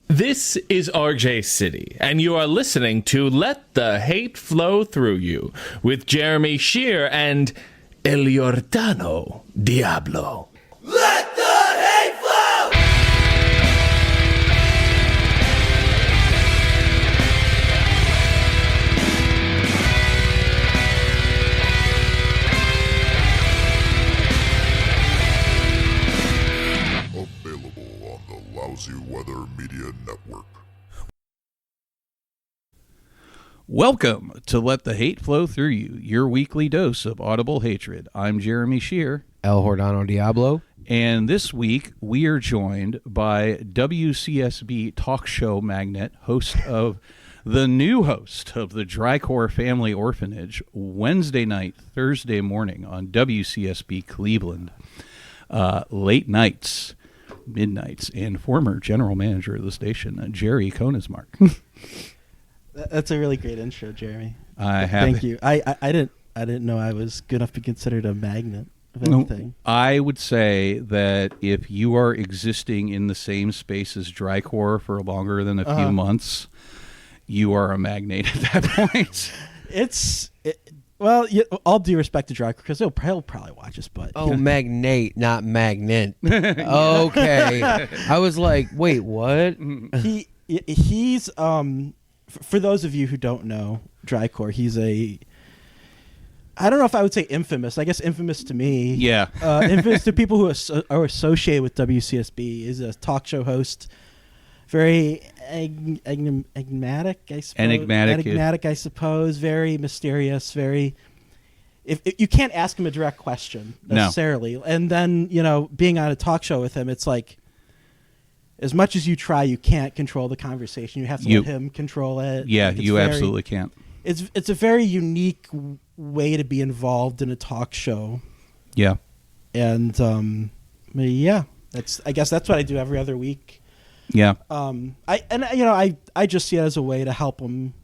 This is RJ City, and you are listening to Let the Hate Flow Through You with Jeremy Shear and El Giordano Diablo. Let the hate flow! Available on the Lousy Weather Media Network. Welcome to Let the Hate Flow Through You, your weekly dose of audible hatred. I'm Jeremy Shear. El Giordano Diablo. And this week, we are joined by WCSB talk show magnate, the new host of the Drycore Family Orphanage, Wednesday night, Thursday morning on WCSB Cleveland. Late nights, midnights, and former general manager of the station, Jerry Koenigsmark. That's a really great intro, Jeremy. Thank you. I didn't know I was good enough to be considered a magnet of anything. I would say that if you are existing in the same space as Drycore for longer than a few months, you are a magnate at that point. All due respect to Drycore, because he'll probably watch us, but Magnate, not magnet. Okay. I was like, wait, what? He's for those of you who don't know Drycore, he's I don't know if I would say infamous. I guess infamous to me. Yeah. Infamous to people who are associated with WCSB. Is a talk show host. Very enigmatic, I suppose. Enigmatic, I suppose. Very mysterious. Very. If you can't ask him a direct question necessarily, no. And then being on a talk show with him, it's like, as much as you try, you can't control the conversation. You have to let him control it. Yeah, you absolutely can't. It's a very unique way to be involved in a talk show. Yeah. And I guess that's what I do every other week. Yeah. I just see it as a way to help him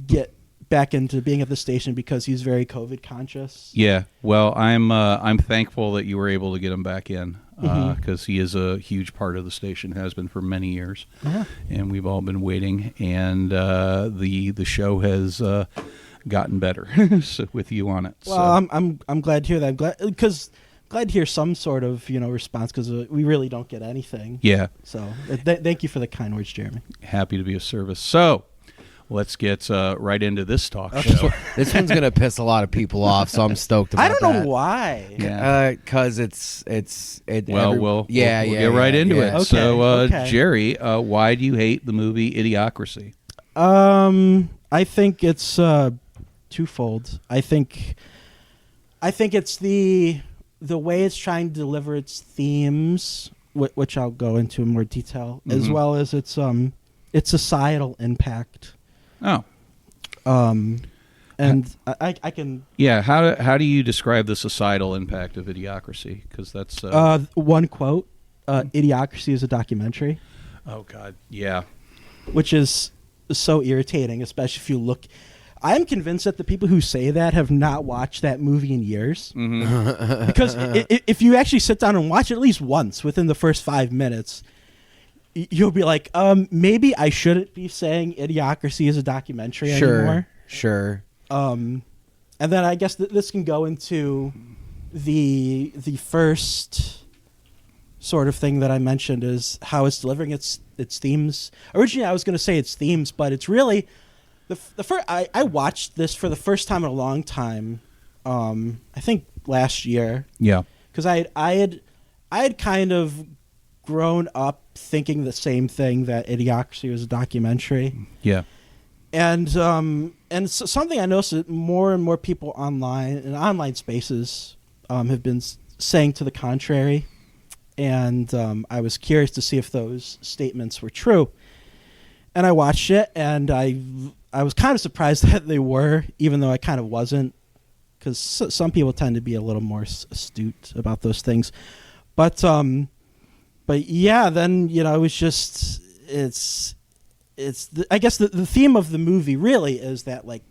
get back into being at the station because he's very COVID conscious. Yeah. Well, I'm thankful that you were able to get him back in because he is a huge part of the station, has been for many years, and we've all been waiting. And the show has gotten better with you on it. Well, so. I'm glad to hear that. Glad to hear some sort of response because we really don't get anything. Yeah. So thank you for the kind words, Jeremy. Happy to be of service. So let's get right into this talk show. This one's gonna piss a lot of people off, so I'm stoked about that. I don't know why. Yeah. Because we'll get right into it. Okay, so, Jerry, why do you hate the movie Idiocracy? I think it's twofold. I think it's the way it's trying to deliver its themes, which I'll go into in more detail, as well as its societal impact. Oh. And I can... Yeah, how do you describe the societal impact of Idiocracy? Because that's... one quote, Idiocracy is a documentary. Oh, God, yeah. Which is so irritating, especially if you look... I'm convinced that the people who say that have not watched that movie in years. Mm-hmm. Because if you actually sit down and watch it at least once within the first 5 minutes... You'll be like, maybe I shouldn't be saying Idiocracy is a documentary anymore. Sure. And then I guess this can go into the first sort of thing that I mentioned is how it's delivering its themes. Originally, I was going to say its themes, but it's really the first. I watched this for the first time in a long time. I think last year. Yeah. Because I had kind of grown up thinking the same thing, that Idiocracy was a documentary. Yeah. And something I noticed that more and more people online in online spaces have been saying to the contrary, and I was curious to see if those statements were true. And I watched it, and I was kind of surprised that they were, even though I kind of wasn't, because some people tend to be a little more astute about those things. But yeah, then it was just I guess the theme of the movie really is that like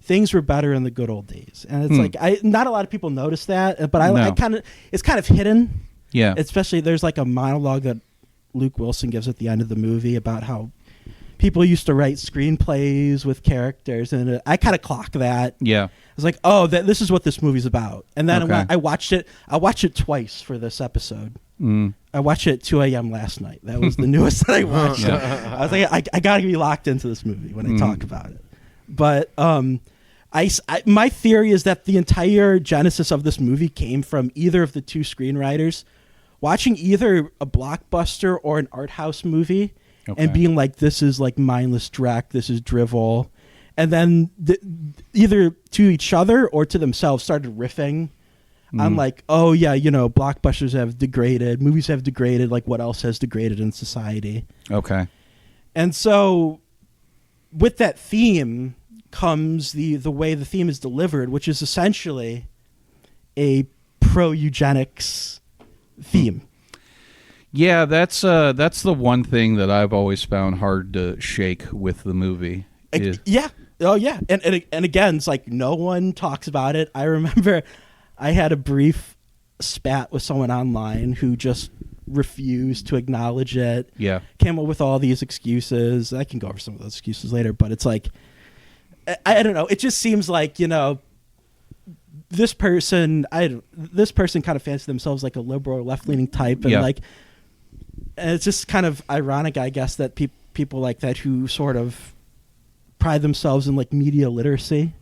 things were better in the good old days, and it's like not a lot of people notice that, but I kind of it's kind of hidden. Yeah, especially there's like a monologue that Luke Wilson gives at the end of the movie about how people used to write screenplays with characters, and I kind of clock that. Yeah. I was like, oh, this is what this movie's about. And then Okay. I watched it. I watched it twice for this episode. I watched it at 2 a.m. last night. That was the newest that I watched. I was like, I got to be locked into this movie when I talk about it. But my theory is that the entire genesis of this movie came from either of the two screenwriters watching either a blockbuster or an art house movie and being like, this is like mindless dreck, this is drivel. And then either to each other or to themselves started riffing on like, oh yeah, blockbusters have degraded, movies have degraded, like what else has degraded in society? Okay. And so with that theme comes the way the theme is delivered, which is essentially a pro-eugenics theme. Yeah, that's the one thing that I've always found hard to shake with the movie. Yeah. Oh, yeah. And again, it's like no one talks about it. I remember I had a brief spat with someone online who just refused to acknowledge it. Yeah. Came up with all these excuses. I can go over some of those excuses later, but it's like, I don't know. It just seems like, this person kind of fancies themselves like a liberal or left-leaning type. And and it's just kind of ironic, I guess, that people like that who sort of pride themselves in like media literacy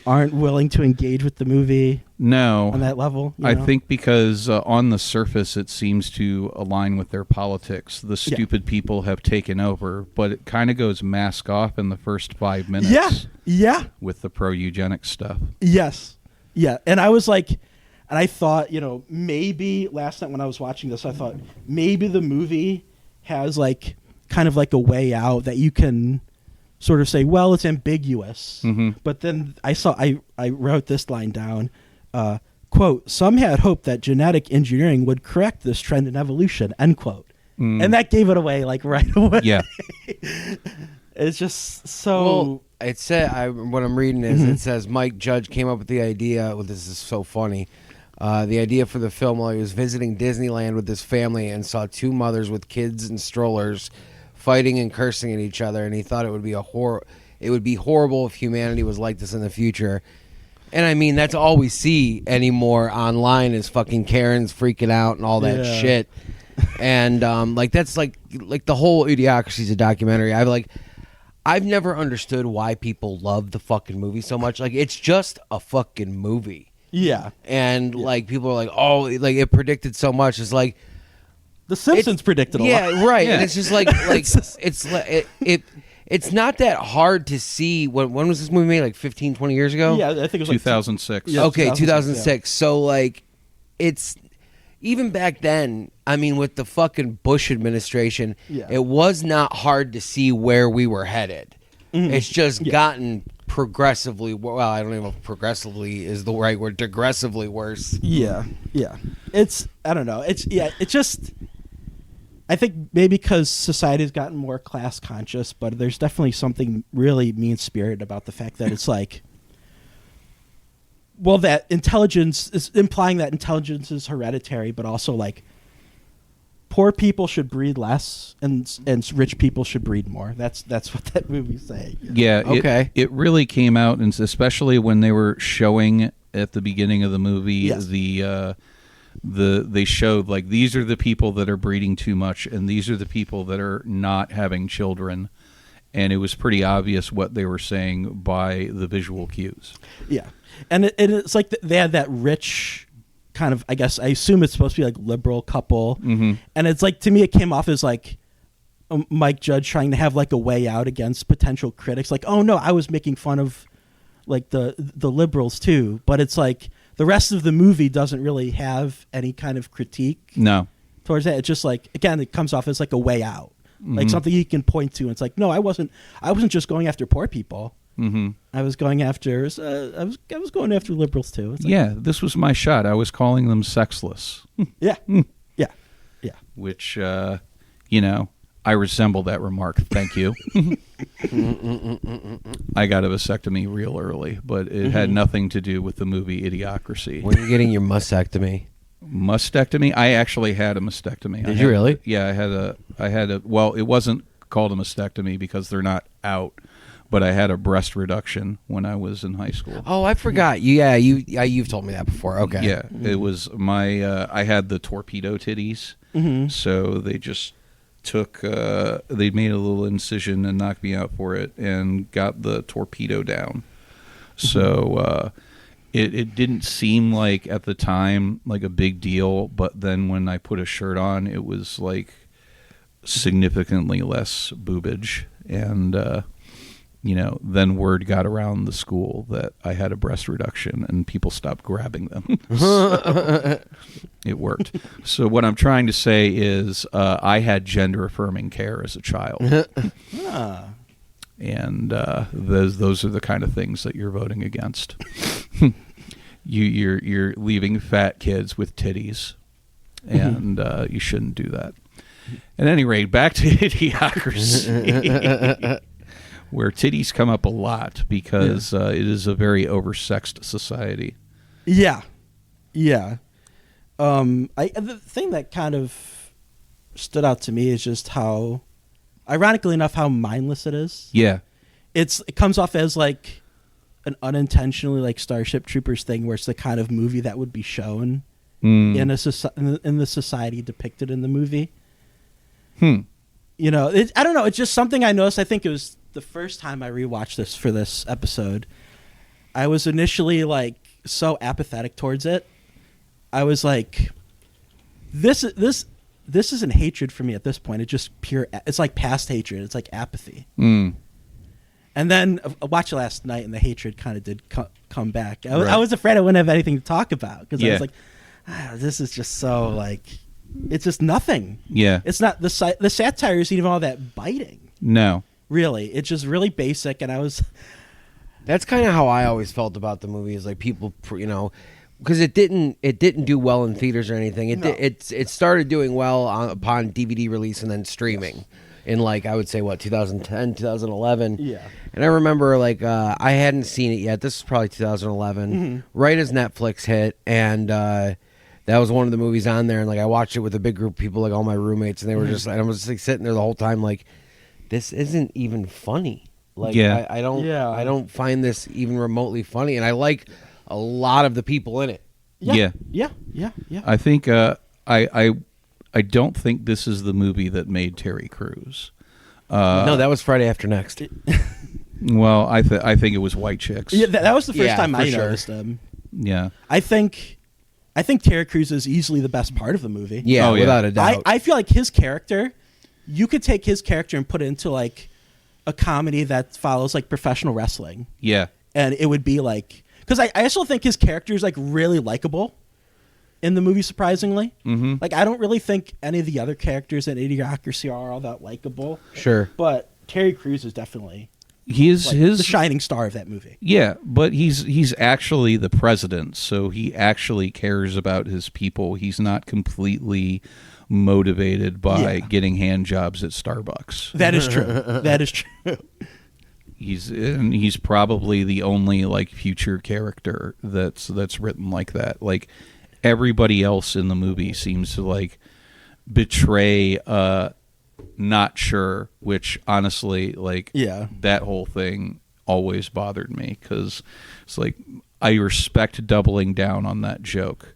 aren't willing to engage with the movie on that level. I think because on the surface it seems to align with their politics. The stupid people have taken over, but it kind of goes mask off in the first 5 minutes. Yeah. With the pro-eugenics stuff. Yes. Yeah. And I was like, and I thought, maybe last night when I was watching this, I thought maybe the movie has like kind of like a way out that you can sort of say, well, it's ambiguous. But then I wrote this line down, quote, some had hoped that genetic engineering would correct this trend in evolution, end quote. And that gave it away like right away. Yeah. It's just so... Well, it said, what I'm reading is it says Mike Judge came up with the idea. Well, this is so funny. The idea for the film while he was visiting Disneyland with his family and saw two mothers with kids and strollers fighting and cursing at each other, and he thought it would be horrible if humanity was like this in the future. And I mean, that's all we see anymore online is fucking Karens freaking out and all that shit. And that's like the whole Idiocracy is a documentary. I've never understood why people love the fucking movie so much. Like, it's just a fucking movie. Yeah. And like people are like, oh, like it predicted so much. It's like The Simpsons predicted a lot. Yeah, right. And it's just like it's not that hard to see. When was this movie made? Like 15, 20 years ago? Yeah, I think it was 2006. Yeah, Okay, 2006. 2006. So like, it's even back then. I mean, with the fucking Bush administration, it was not hard to see where we were headed. It's just gotten progressively. Well, I don't even know if progressively is the right word. Digressively worse. Yeah. It's I don't know. It's just. I think maybe because society's gotten more class conscious, but there's definitely something really mean-spirited about the fact that it's like, well, that intelligence is implying that intelligence is hereditary, but also like poor people should breed less and rich people should breed more. That's what that movie's saying. Yeah. Okay. It really came out, and especially when they were showing at the beginning of the movie they showed like these are the people that are breeding too much and these are the people that are not having children, and it was pretty obvious what they were saying by the visual cues. Yeah, and it's like they had that rich kind of, I guess I assume it's supposed to be like liberal couple, and it's like, to me it came off as like Mike Judge trying to have like a way out against potential critics, like, oh no, I was making fun of like the liberals too, but it's like the rest of the movie doesn't really have any kind of critique towards that. It's just like, again, it comes off as like a way out, like something you can point to. And it's like, no, I wasn't just going after poor people. I was going after I was going after liberals too. It's like, this was my shot. I was calling them sexless. Yeah. Which I resemble that remark. Thank you. I got a vasectomy real early, but it had nothing to do with the movie Idiocracy. When are you getting your mastectomy? Mastectomy? I actually had a mastectomy. Did you really? Yeah, I had a. Well, it wasn't called a mastectomy because they're not out, but I had a breast reduction when I was in high school. Oh, I forgot. You've told me that before. Okay. Yeah, it was my. I had the torpedo titties, so they just took. They made a little incision and knocked me out for it, and got the torpedo down. So it didn't seem like at the time like a big deal, but then when I put a shirt on, it was like significantly less boobage, and then word got around the school that I had a breast reduction, and people stopped grabbing them. So it worked. So what I'm trying to say is I had gender affirming care as a child. And those are the kind of things that you're voting against. You're leaving fat kids with titties, and you shouldn't do that. At any rate, back to Idiocracy, where titties come up a lot because it is a very oversexed society. Yeah. The thing that kind of stood out to me is just how, ironically enough, how mindless it is. Yeah. It comes off as like an unintentionally like Starship Troopers thing, where it's the kind of movie that would be shown in the society depicted in the movie. I don't know. It's just something I noticed. I think it was the first time I rewatched this for this episode. I was initially like so apathetic towards it. I was like, this isn't hatred for me at this point. It's just pure. It's like past hatred. It's like apathy. And then I watched it last night, and the hatred kind of did come back. I was afraid I wouldn't have anything to talk about because I was like, this is just so like, it's just nothing. Yeah, it's not the satire isn't even all that biting. No, really, it's just really basic. And I was. That's kind of how I always felt about the movie. Is like people, because it didn't do well in theaters or anything. It started doing well upon DVD release and then streaming. In like, I would say, 2010, 2011. Yeah. And I remember like I hadn't seen it yet. This is probably 2011, right as Netflix hit, and that was one of the movies on there. And like I watched it with a big group of people, like all my roommates, and they were just, and I was just like sitting there the whole time, like, this isn't even funny. Like I don't find this even remotely funny, and I like a lot of the people in it. Yeah. I think I don't think this is the movie that made Terry Crews. No, that was Friday After Next. Well, I think it was White Chicks. Yeah, that was the first time I sure. noticed him. Yeah, I think Terry Crews is easily the best part of the movie. Yeah, without a doubt. I feel like his character, you could take his character and put it into like a comedy that follows like professional wrestling. Yeah, and it would be like, because I also think his character is like really likable in the movie, surprisingly. Like I don't really think any of the other characters in Idiocracy are all that likable. Sure, but Terry Crews is definitely he's the shining star of that movie. Yeah, but he's actually the president, so he actually cares about his people. He's not completely motivated by getting hand jobs at Starbucks. That is true. That is true. He's probably the only like future character that's written like that. Like everybody else in the movie seems to like betray not sure, which honestly, like, that whole thing always bothered me because it's like I respect doubling down on that joke,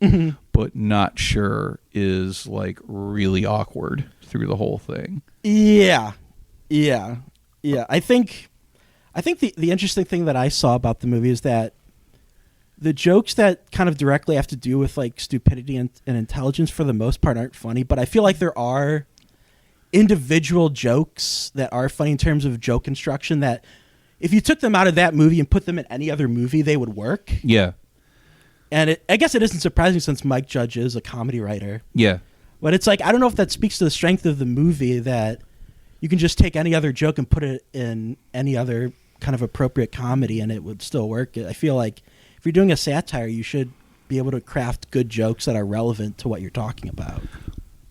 but not sure is like really awkward through the whole thing. Yeah. I think the interesting thing that I saw about the movie is that the jokes that kind of directly have to do with like stupidity and intelligence for the most part aren't funny, but I feel like there are individual jokes that are funny in terms of joke construction that if you took them out of that movie and put them in any other movie, they would work. Yeah. And I guess it isn't surprising since Mike Judge is a comedy writer. Yeah. But it's like, I don't know if that speaks to the strength of the movie that you can just take any other joke and put it in any other kind of appropriate comedy and it would still work. I feel like if you're doing a satire, you should be able to craft good jokes that are relevant to what you're talking about.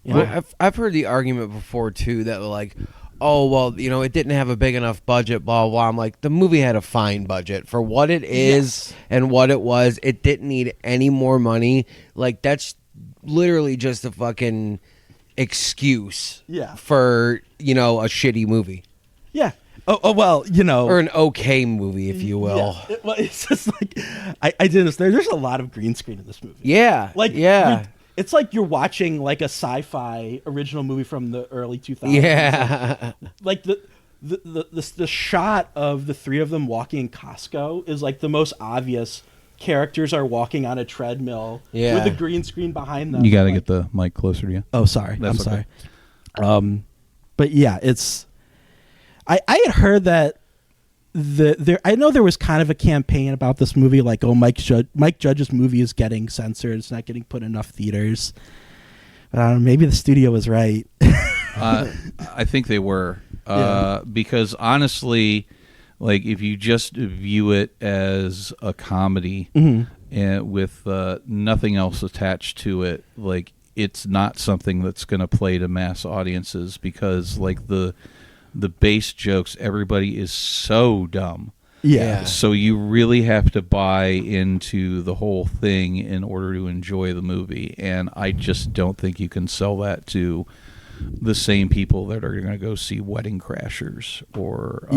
Well, I've heard the argument before too that like, oh well, it didn't have a big enough budget, blah blah blah. I'm like, the movie had a fine budget for what it is and what it was. It didn't need any more money. Like that's literally just a fucking excuse Yeah. for, a shitty movie. Yeah. Oh well, Or an okay movie, if you will. Yeah. It's just like I did this. There's a lot of green screen in this movie. Yeah. Yeah. It's like you're watching like a sci-fi original movie from the early 2000s. Yeah. Like the shot of the three of them walking in Costco is like the most obvious. Characters are walking on a treadmill with a green screen behind them. You got to get the mic closer to you. Oh, sorry. That's I'm sorry. But yeah, it's. I had heard that I know there was kind of a campaign about this movie, like, oh, Mike Judge's movie is getting censored, it's not getting put in enough theaters. But I don't know, maybe the studio was right. I think they were because honestly, like if you just view it as a comedy and with nothing else attached to it, like it's not something that's going to play to mass audiences because like the base jokes, everybody is so dumb. Yeah. So you really have to buy into the whole thing in order to enjoy the movie. And I just don't think you can sell that to the same people that are going to go see Wedding Crashers or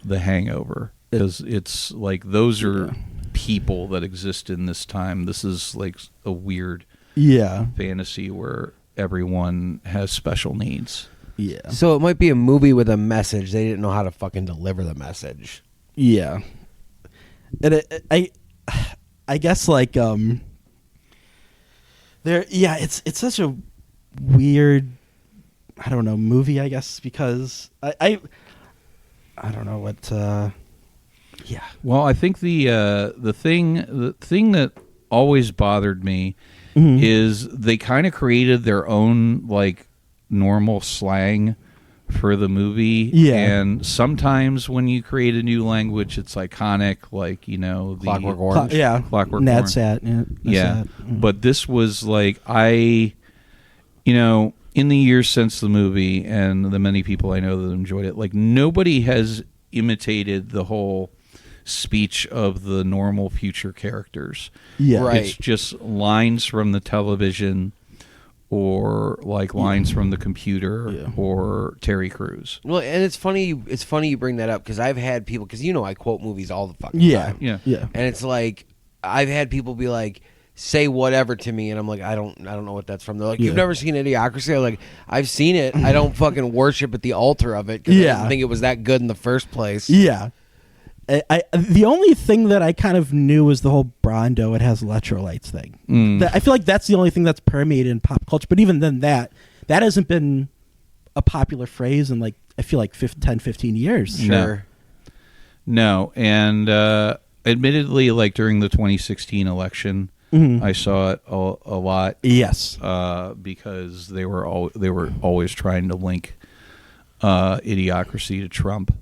The Hangover. Because it's like those are people that exist in this time. This is like a weird fantasy where everyone has special needs. Yeah. So it might be a movie with a message. They didn't know how to fucking deliver the message. Yeah. And I guess like it's such a weird movie, I guess, because I don't know what Well, I think the thing that always bothered me is they kind of created their own like normal slang for the movie. Yeah. And sometimes when you create a new language, it's iconic, like, the Clockwork Orange. Clockwork Nadsat. Orange. Yeah. But this was like, in the years since the movie and the many people I know that enjoyed it, like nobody has imitated the whole speech of the normal future characters. Yeah. Right. It's just lines from the television or like lines from the computer or Terry Crews. Well, and it's funny you bring that up because I've had people, because I quote movies all the fucking time. Yeah. And it's like I've had people be like, say whatever to me, and I'm like, I don't know what that's from. They're like, you've never seen Idiocracy? I'm like, I've seen it. I don't fucking worship at the altar of it because I didn't think it was that good in the first place. Yeah. The only thing that I kind of knew was the whole Brando, it has electrolytes thing. I feel like that's the only thing that's permeated in pop culture. But even then, that hasn't been a popular phrase in, like, I feel like 10, 15 years. Sure. No. And admittedly, like during the 2016 election, I saw it a lot. Yes. Because they were always trying to link Idiocracy to Trump.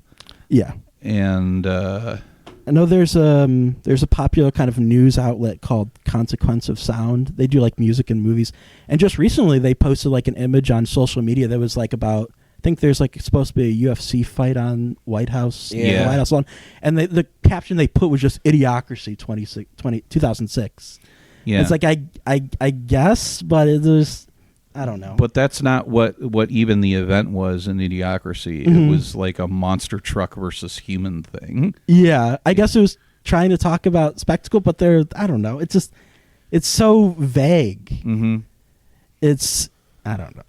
Yeah. And I know there's a popular kind of news outlet called Consequence of Sound. They do like music and movies. And just recently they posted like an image on social media that was like about, I think there's like supposed to be a UFC fight on White House. Yeah. White House lawn. And the caption they put was just Idiocracy 2006. yeah. It's like I guess, but it was, I don't know. But that's not what even the event was in Idiocracy. It was like a monster truck versus human thing. Yeah, I guess it was trying to talk about spectacle, but I don't know. It's so vague. Mm-hmm. I don't know.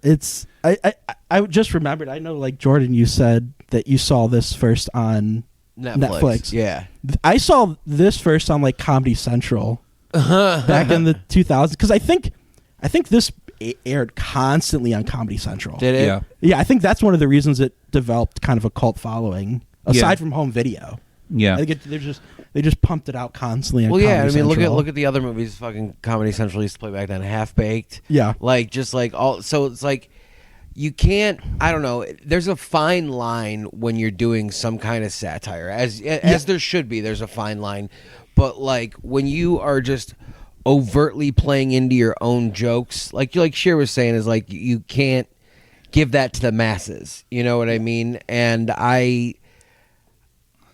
I just remembered. I know, like Jordan, you said that you saw this first on Netflix. Yeah. I saw this first on like Comedy Central back in the 2000s because I think this aired constantly on Comedy Central. Did it? Yeah. Yeah, I think that's one of the reasons it developed kind of a cult following, aside from home video. Yeah. I think they just pumped it out constantly on Well, yeah. Comedy I mean, Central. look at the other movies. Fucking Comedy Central used to play back then. Half Baked. Yeah. Like just like all. So it's like you can't. I don't know. There's a fine line when you're doing some kind of satire, as there should be. There's a fine line, but like when you are just overtly playing into your own jokes, like Sheer was saying, is like you can't give that to the masses. You know what I mean? And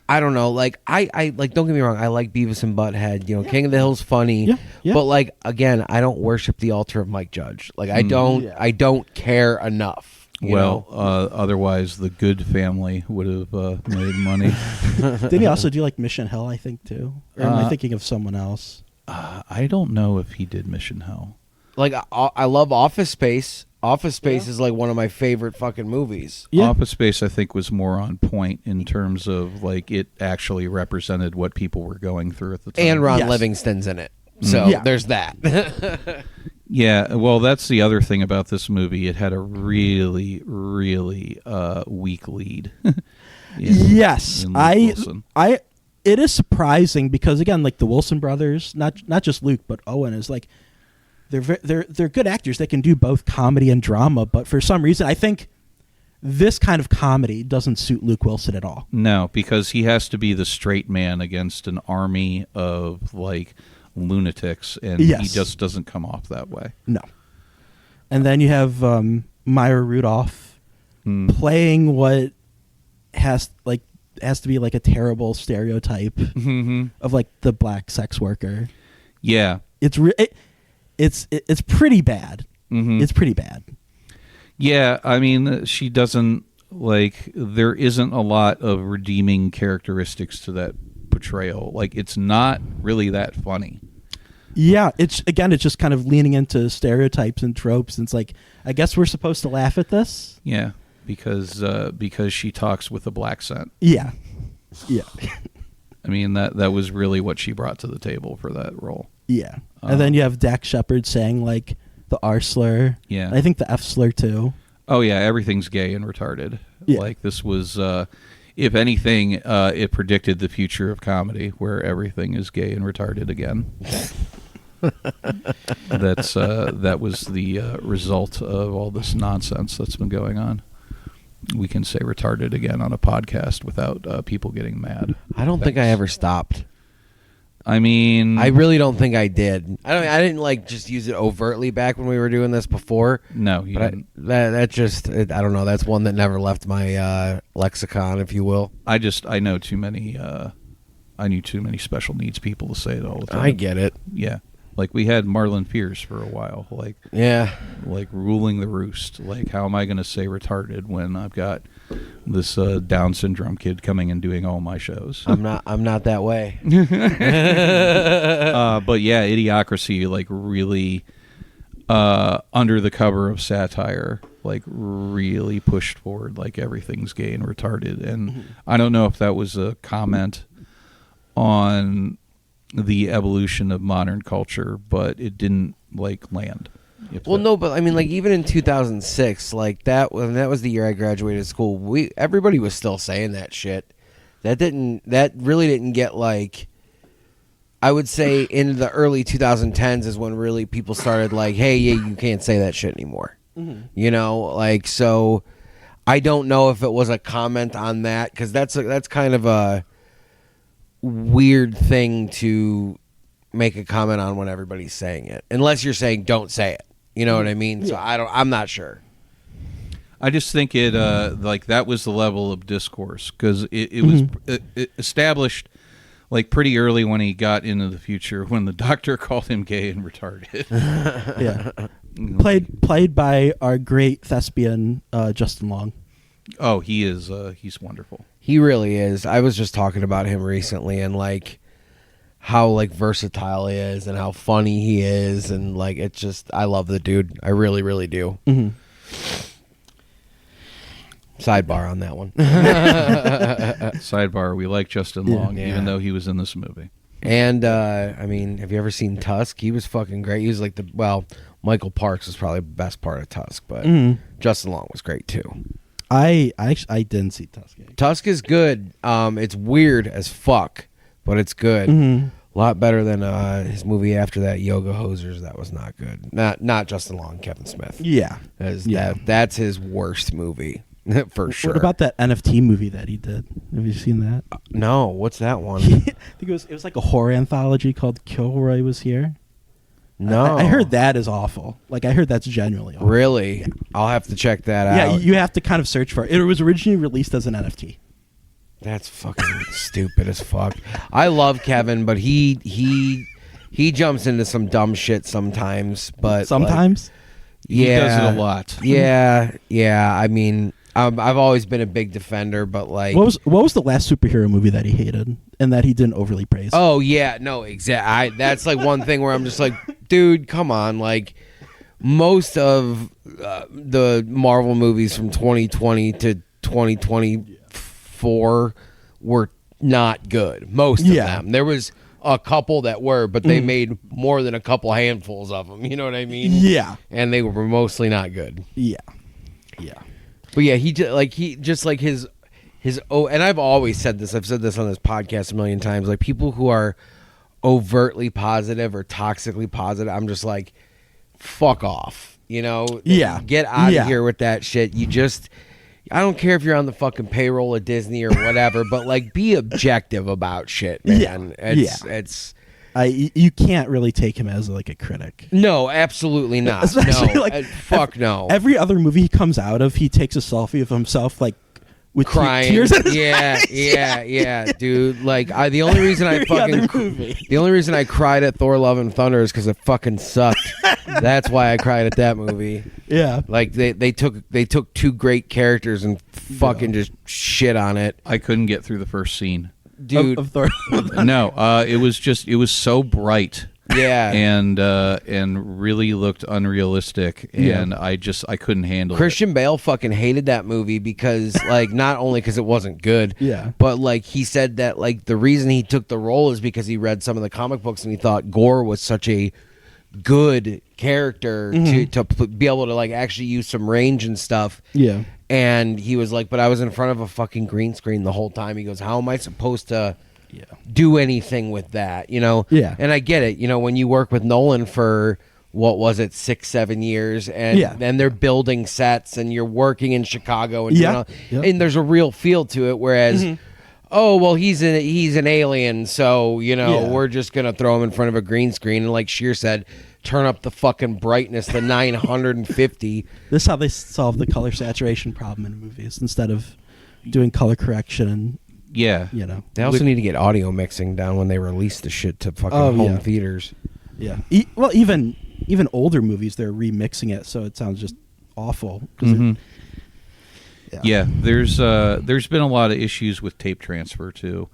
I don't know. Like I like. Don't get me wrong. I like Beavis and Butthead. You know, King of the Hill's funny. Yeah. But like again, I don't worship the altar of Mike Judge. Like I don't. Yeah. I don't care enough. You know? Otherwise the Good Family would have made money. Didn't he also do like Mission Hill? I think too. Or am I thinking of someone else? I don't know if he did Mission Hell. Like I love Office Space. Office Space is like one of my favorite fucking movies. Yeah. Office Space, I think, was more on point in terms of like it actually represented what people were going through at the time. And Ron Yes. Livingston's in it. So Yeah. there's that. Yeah, well, that's the other thing about this movie. It had a really, really weak lead. Yes, in Luke Wilson. It is surprising because again, like the Wilson brothers, not just Luke but Owen is like they're good actors. They can do both comedy and drama, but for some reason, I think this kind of comedy doesn't suit Luke Wilson at all. No, because he has to be the straight man against an army of like lunatics, and Yes. he just doesn't come off that way. No. And then you have Maya Rudolph playing what has to be like a terrible stereotype of like the black sex worker. Yeah. It's pretty bad. It's pretty bad. Yeah, I mean, she doesn't, like, there isn't a lot of redeeming characteristics to that portrayal. Like, it's not really that funny. Yeah, it's just kind of leaning into stereotypes and tropes. And it's like, I guess we're supposed to laugh at this. Yeah, because she talks with a black accent. Yeah. I mean, that was really what she brought to the table for that role. Yeah. And then you have Dax Shepard saying like the R slur. Yeah. I think the F slur too. Oh yeah, everything's gay and retarded. Yeah. Like this was, if anything, it predicted the future of comedy, where everything is gay and retarded again. That was the result of all this nonsense that's been going on. We can say retarded again on a podcast without people getting mad. I don't think I ever stopped. I mean, I really don't think I did. I didn't like just use it overtly back when we were doing this before. no, you But didn't. that just I don't know. That's one that never left my lexicon, if you will. I know too many. I knew too many special needs people to say it all the time. I get it. Yeah, like we had Marlon Pierce for a while. Like ruling the roost. Like, how am I going to say retarded when I've got this Down syndrome kid coming and doing all my shows? I'm not that way. But yeah, Idiocracy, like, really under the cover of satire, like, really pushed forward like everything's gay and retarded. And I don't know if that was a comment on the evolution of modern culture, but it didn't like land. Well, no, but I mean, like, even in 2006, like that was the year I graduated school. Everybody was still saying that shit. That really didn't get, like, I would say in the early 2010s is when really people started like, hey, yeah, you can't say that shit anymore. You know, like, so I don't know if it was a comment on that, because that's kind of a weird thing to make a comment on when everybody's saying it, unless you're saying don't say it. You know what I mean? So I'm not sure. I just think it like that was the level of discourse, because it was established like pretty early when he got into the future, when the doctor called him gay and retarded. Yeah. Played by our great thespian Justin Long. Oh, he is. He's wonderful. He really is. I was just talking about him recently, and like how like versatile he is and how funny he is, and like it's just, I love the dude. I really, really do. Sidebar on that one. Sidebar: we like Justin Long, Yeah. even though he was in this movie. And I mean, have you ever seen Tusk? He was fucking great. He was like Michael Parks was probably the best part of Tusk, but Justin Long was great too. I didn't see Tusk. Tusk is good. It's weird as fuck, but it's good. A lot better than his movie after that, Yoga Hosers. That was not good. Not Justin Long, Kevin Smith. Yeah. That's his worst movie for sure. What about that NFT movie that he did? Have you seen that? No, what's that one? I think it was like a horror anthology called Kilroy Was Here. No, I heard that is awful. Like, I heard that's genuinely awful. Really? I'll have to check that out. Yeah, you have to kind of search for it. It was originally released as an NFT. That's fucking stupid as fuck. I love Kevin, but he jumps into some dumb shit sometimes. But Sometimes? He does it a lot. Yeah. I mean, I've always been a big defender, but like, What was the last superhero movie that he hated and that he didn't overly praise? oh yeah, no, exactly. That's like one thing where I'm just like, dude, come on. Like, most of the Marvel movies from 2020 to 2024 were not good. Most of them. There was a couple that were, but they made more than a couple handfuls of them. You know what I mean? Yeah. And they were mostly not good. Yeah. But yeah, he just like his and I've always said this. I've said this on this podcast a million times. Like, people who are overtly positive or toxically positive, I'm just like, fuck off. You know? Yeah. Get out of here with that shit. I don't care if you're on the fucking payroll of Disney or whatever, but like, be objective about shit, man. You can't really take him as like a critic. No, absolutely not. Especially no, like fuck no. Every other movie he comes out of, he takes a selfie of himself like with crying. tears in his eyes. Yeah, dude. Like, the only reason I the only reason I cried at Thor: Love and Thunder is because it fucking sucked. That's why I cried at that movie. Yeah, like they took two great characters and fucking just shit on it. I couldn't get through the first scene, dude. Of Thor. No, it was so bright. Yeah, and really looked unrealistic, and I couldn't handle it. Christian Bale fucking hated that movie because, like, not only because it wasn't good, but like, he said that like the reason he took the role is because he read some of the comic books and he thought Gore was such a good character to be able to like actually use some range and stuff. Yeah, and he was like, but I was in front of a fucking green screen the whole time. He goes, how am I supposed to do anything with that, you know? Yeah. And I get it, you know, when you work with Nolan for what was it, 6-7 years, and then they're building sets and you're working in Chicago and and there's a real feel to it, whereas oh well, he's an alien, so you know we're just gonna throw him in front of a green screen, and like Sheer said, turn up the fucking brightness to 950. This is how they solve the color saturation problem in movies instead of doing color correction and you know. They also need to get audio mixing down when they release the shit to fucking home theaters. Yeah. Well, even older movies, they're remixing it, so it sounds just awful. There's been a lot of issues with tape transfer too.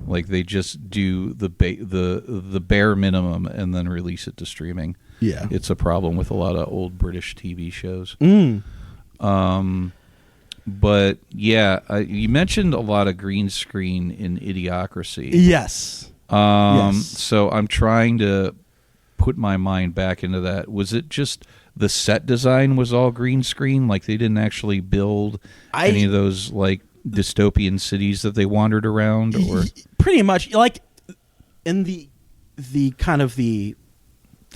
Like, they just do the bare minimum and then release it to streaming. Yeah, it's a problem with a lot of old British TV shows. But you mentioned a lot of green screen in Idiocracy. Yes. So I'm trying to put my mind back into that. Was it just the set design was all green screen? Like, they didn't actually build any of those like dystopian cities that they wandered around, or pretty much like in the kind of the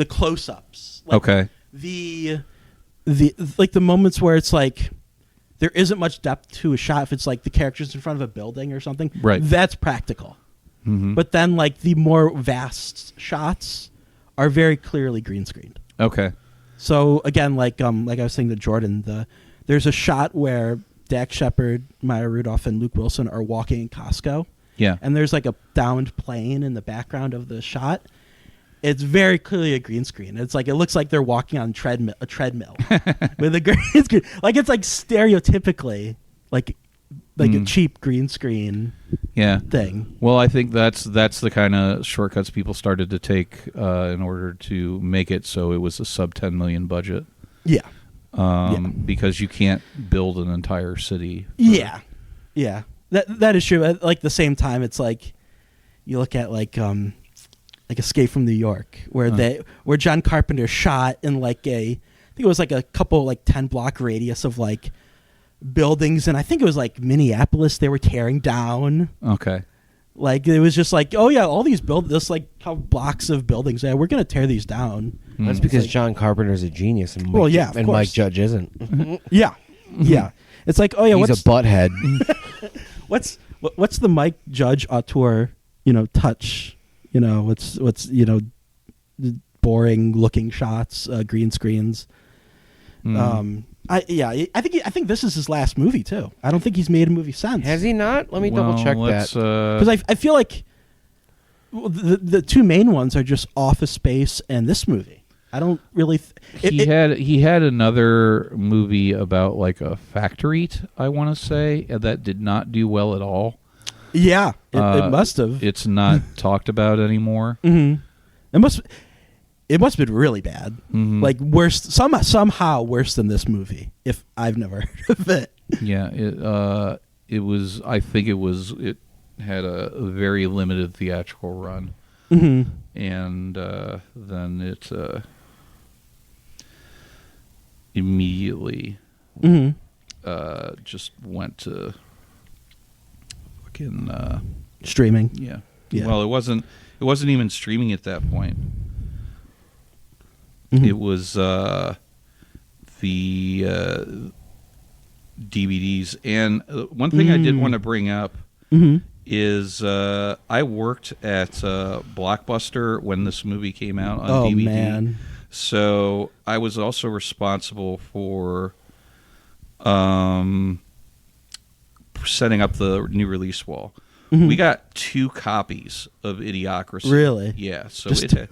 close-ups. Like the like the moments where it's like there isn't much depth to a shot. If it's like the characters in front of a building or something, right? That's practical. But then like the more vast shots are very clearly green screened. Okay. So again, like I was saying to Jordan, there's a shot where Dax Shepard, Maya Rudolph, and Luke Wilson are walking in Costco. Yeah. And there's like a downed plane in the background of the shot. It's very clearly a green screen. It's like, it looks like they're walking on a treadmill with a green screen. Like, it's like stereotypically like a cheap green screen thing. Well, I think that's the kind of shortcuts people started to take in order to make it so it was a sub $10 million budget. Because you can't build an entire city. That is true. At like the same time, it's like you look at like Escape from New York, where John Carpenter shot in like I think it was like a couple like 10-block radius of like buildings, and I think it was like Minneapolis they were tearing down. Okay. Like, it was just like, oh yeah, all these this like blocks of buildings. Yeah, we're gonna tear these down. That's because like, John Carpenter's a genius, and Mike Judge isn't. Yeah. It's like, oh yeah, he's a butthead. what's the Mike Judge auteur, touch? What's boring looking shots, green screens. I think this is his last movie too. I don't think he's made a movie since. Has he not? Let me double check that. Because I feel like the two main ones are just Office Space and this movie. I don't really. He had another movie about like a factory, I want to say, that did not do well at all. Yeah, it must have. It's not talked about anymore. Mm-hmm. It must have been really bad. Mm-hmm. Like worse, somehow worse than this movie. If I've never heard of it. Yeah, it was. I think it had a very limited theatrical run, Mm-hmm. and then it immediately just went to fucking Streaming. yeah. Yeah. Well, it wasn't even streaming at that point. Mm-hmm. It was the DVDs. And one thing I did want to bring up is I worked at Blockbuster when this movie came out on DVD. Man. So I was also responsible for setting up the new release wall. Mm-hmm. We got 2 copies of Idiocracy. Really? Yeah. So Just it two. had,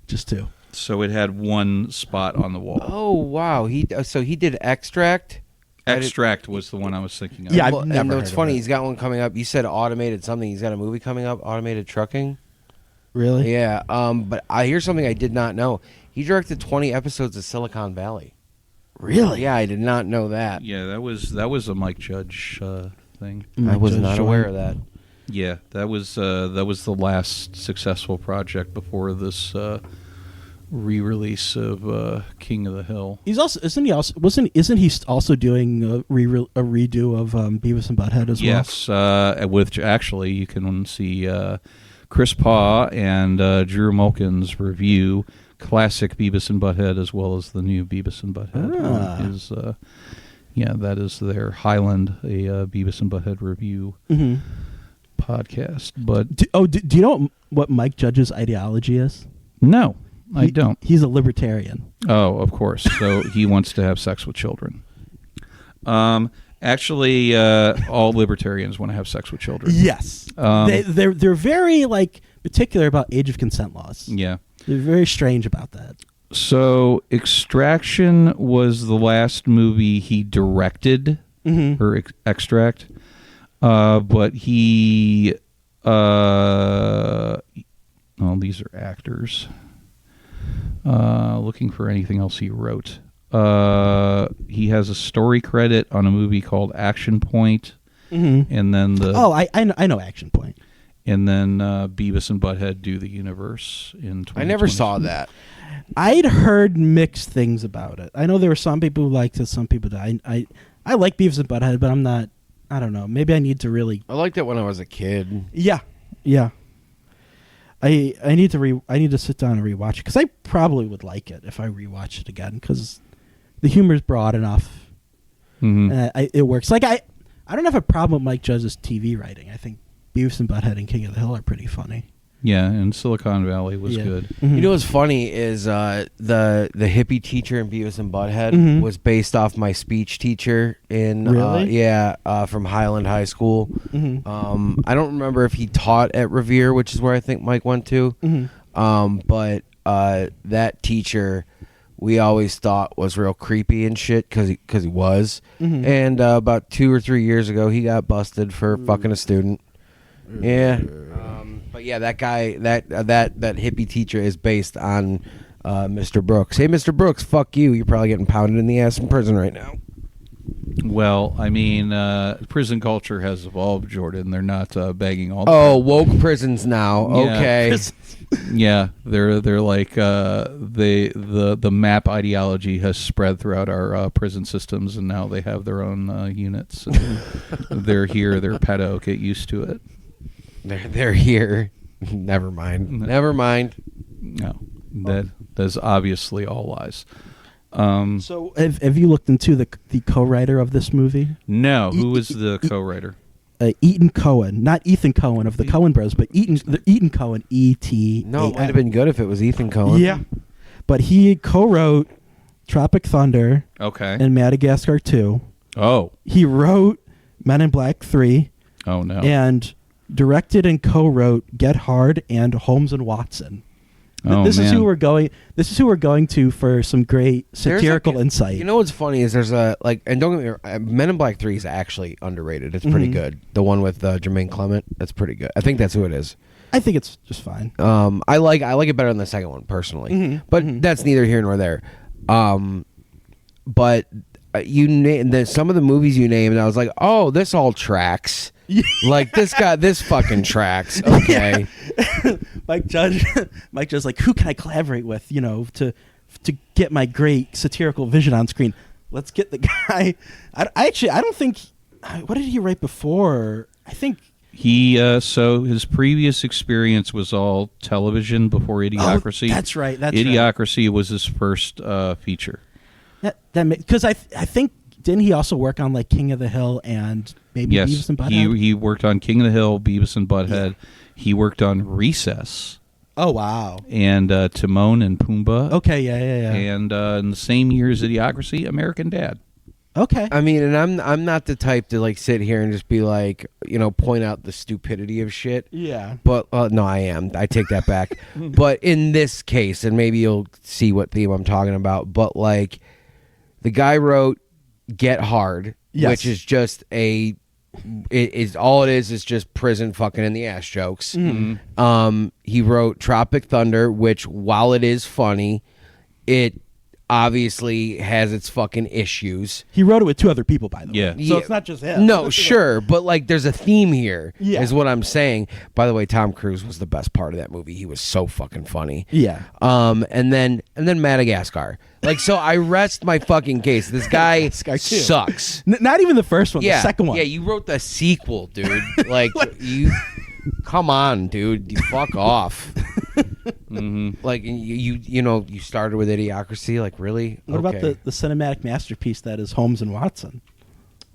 Just two. so it had 1 spot on the wall. Oh wow, he did Extract. Extract was the one I was thinking of. Yeah, I've Well, never and heard what's of funny, it. he's got one coming up. You said automated something. He's got a movie coming up, automated trucking. Really? Yeah. But here's something I did not know. He directed 20 episodes of Silicon Valley. Really? Yeah, I did not know that. Yeah, that was a Mike Judge thing. I was Judge not Joint. aware of that. Yeah, that was the last successful project before this re-release of King of the Hill. Isn't he also doing a redo of Beavis and Butthead as Yes, with actually you can see Chris Paw and Drew Mulkin's review classic Beavis and Butthead as well as the new Beavis and Butthead. That is their Highland, a Beavis and Butthead review well? podcast. But Do you know what Mike Judge's ideology is? no, I don't. He's a libertarian. Oh, of course. So he wants to have sex with children. Actually, all libertarians want to have sex with children. Yes. They're very particular about age of consent laws. Yeah. They're very strange about that. So Extraction was the last movie he directed, or Extract. But he, these are actors. Looking for anything else he wrote. He has a story credit on a movie called Action Point, and then I know Action Point. And then Beavis and Butthead Do the Universe in 2020. I never saw that. I'd heard mixed things about it. I know there were some people who liked it, some people did. I like Beavis and Butthead, but I'm not. I don't know. Maybe I need to really. I liked it when I was a kid. Yeah. I need to sit down and rewatch it because I probably would like it if I rewatch it again because the humor is broad enough. And it works. I don't have a problem with Mike Judge's TV writing. I think Beavis and Butthead and King of the Hill are pretty funny. Yeah, and Silicon Valley was good. You know what's funny is the hippie teacher in Beavis and Butthead was based off my speech teacher in from Highland High School. I don't remember if he taught at Revere, which is where I think Mike went to. But that teacher we always thought was real creepy and shit because he was. And about 2 or 3 years ago, he got busted for fucking a student. Yeah. But yeah, that guy, that hippie teacher is based on Mr. Brooks. Hey, Mr. Brooks, fuck you. You're probably getting pounded in the ass in prison right now. Well, I mean, prison culture has evolved, Jordan. They're not begging all. Oh, woke prisons now. Yeah. Okay. Yeah, they're like the MAP ideology has spread throughout our prison systems, and now they have their own units. They're here. They're pedo. Get used to it. They're here. Never mind. Never mind. No, that's obviously all lies. So have you looked into the co-writer of this movie? No, who was the co-writer? Ethan Cohen, not Ethan Cohen of the Coen Bros, but Ethan Cohen, E-T. No, it might have been good if it was Ethan Cohen. Yeah, but he co-wrote Tropic Thunder Okay. and Madagascar 2. Oh. He wrote Men in Black 3 Oh no. and directed and co-wrote Get Hard and Holmes and Watson. Oh, This is man. who we're going. This is who we're going to for some great satirical insight. You know what's funny is there's a and don't get me wrong, Men in Black 3 is actually underrated. It's pretty good. The one with Jermaine Clement, that's pretty good. I think that's who it is. I think it's just fine. I like it better than the second one personally, but that's neither here nor there. But some of the movies you named, I was like, oh, this all tracks. Like this fucking tracks. Okay. Mike Judge like, who can I collaborate with? To get my great satirical vision on screen. Let's get the guy. I don't think. What did he write before? I think. He so his previous experience was all television before Idiocracy. Oh, that's right. Idiocracy was his first feature. Because I think didn't he also work on like King of the Hill and maybe Yes, Beavis and Butthead? he worked on King of the Hill, Beavis and Butthead. Yeah. He worked on Recess. Oh wow! And Timon and Pumbaa. Okay, yeah. And in the same year as Idiocracy, American Dad. Okay. I mean, and I'm not the type to like sit here and just be like, point out the stupidity of shit. Yeah. But no, I am. I take that back. But in this case, and maybe you'll see what theme I'm talking about. But like, the guy wrote Get Hard, yes. which is just all it is just prison fucking in the ass jokes. Mm-hmm. He wrote Tropic Thunder, which while it is funny, it obviously has its fucking issues. He wrote it with two other people, by the way. So Yeah. it's not just him. No, sure, but like there's a theme here, is Yeah. what I'm saying. By the way, Tom Cruise was the best part of that movie. He was so fucking funny. Yeah. And then Madagascar. Like, so I rest my fucking case. This guy Madagascar too. sucks. Not even the first one, Yeah, the second one. Yeah, you wrote the sequel, dude. Like, you... Come on, dude. You fuck off. Like, you started with Idiocracy. Like, really? What about the cinematic masterpiece that is Holmes and Watson?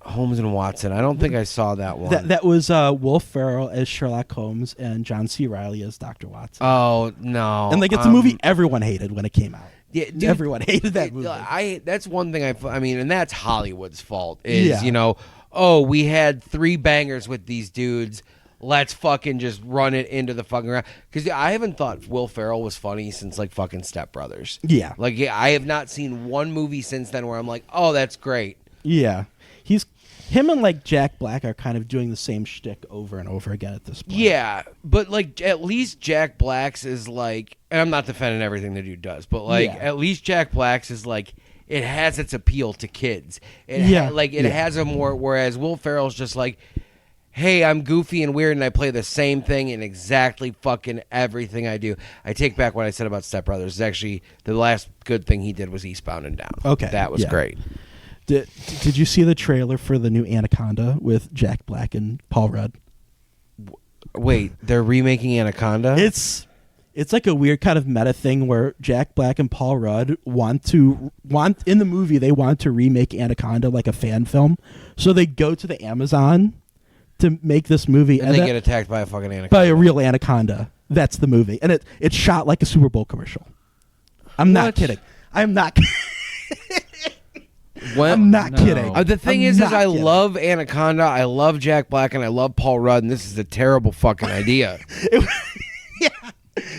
Holmes and Watson. I don't think I saw that one. That was Will Ferrell as Sherlock Holmes and John C. Reilly as Dr. Watson. Oh, no. And like, it's a movie everyone hated when it came out. Yeah, dude, everyone hated that movie. That's one thing I mean, and that's Hollywood's fault. Is we had 3 bangers with these dudes. Let's fucking just run it into the fucking ground. Because I haven't thought Will Ferrell was funny since like fucking Step Brothers. Yeah. Like, I have not seen one movie since then where I'm like, oh, that's great. Yeah. Him and like Jack Black are kind of doing the same shtick over and over again at this point. Yeah, but like at least Jack Black's is like, and I'm not defending everything the dude does, but like at least Jack Black's is like, it has its appeal to kids. It has a more, whereas Will Ferrell's just like, hey, I'm goofy and weird and I play the same thing in exactly fucking everything I do. I take back what I said about Step Brothers. It's actually the last good thing he did was Eastbound and Down. Okay. That was great. Did you see the trailer for the new Anaconda with Jack Black and Paul Rudd? Wait, they're remaking Anaconda? It's like a weird kind of meta thing where Jack Black and Paul Rudd want in the movie they want to remake Anaconda like a fan film. So they go to the Amazon to make this movie and they get attacked by a fucking anaconda. By a real anaconda. That's the movie. And it's shot like a Super Bowl commercial. I'm not kidding. I'm not kidding. The thing is I love Anaconda, I love Jack Black, and I love Paul Rudd, and this is a terrible fucking idea.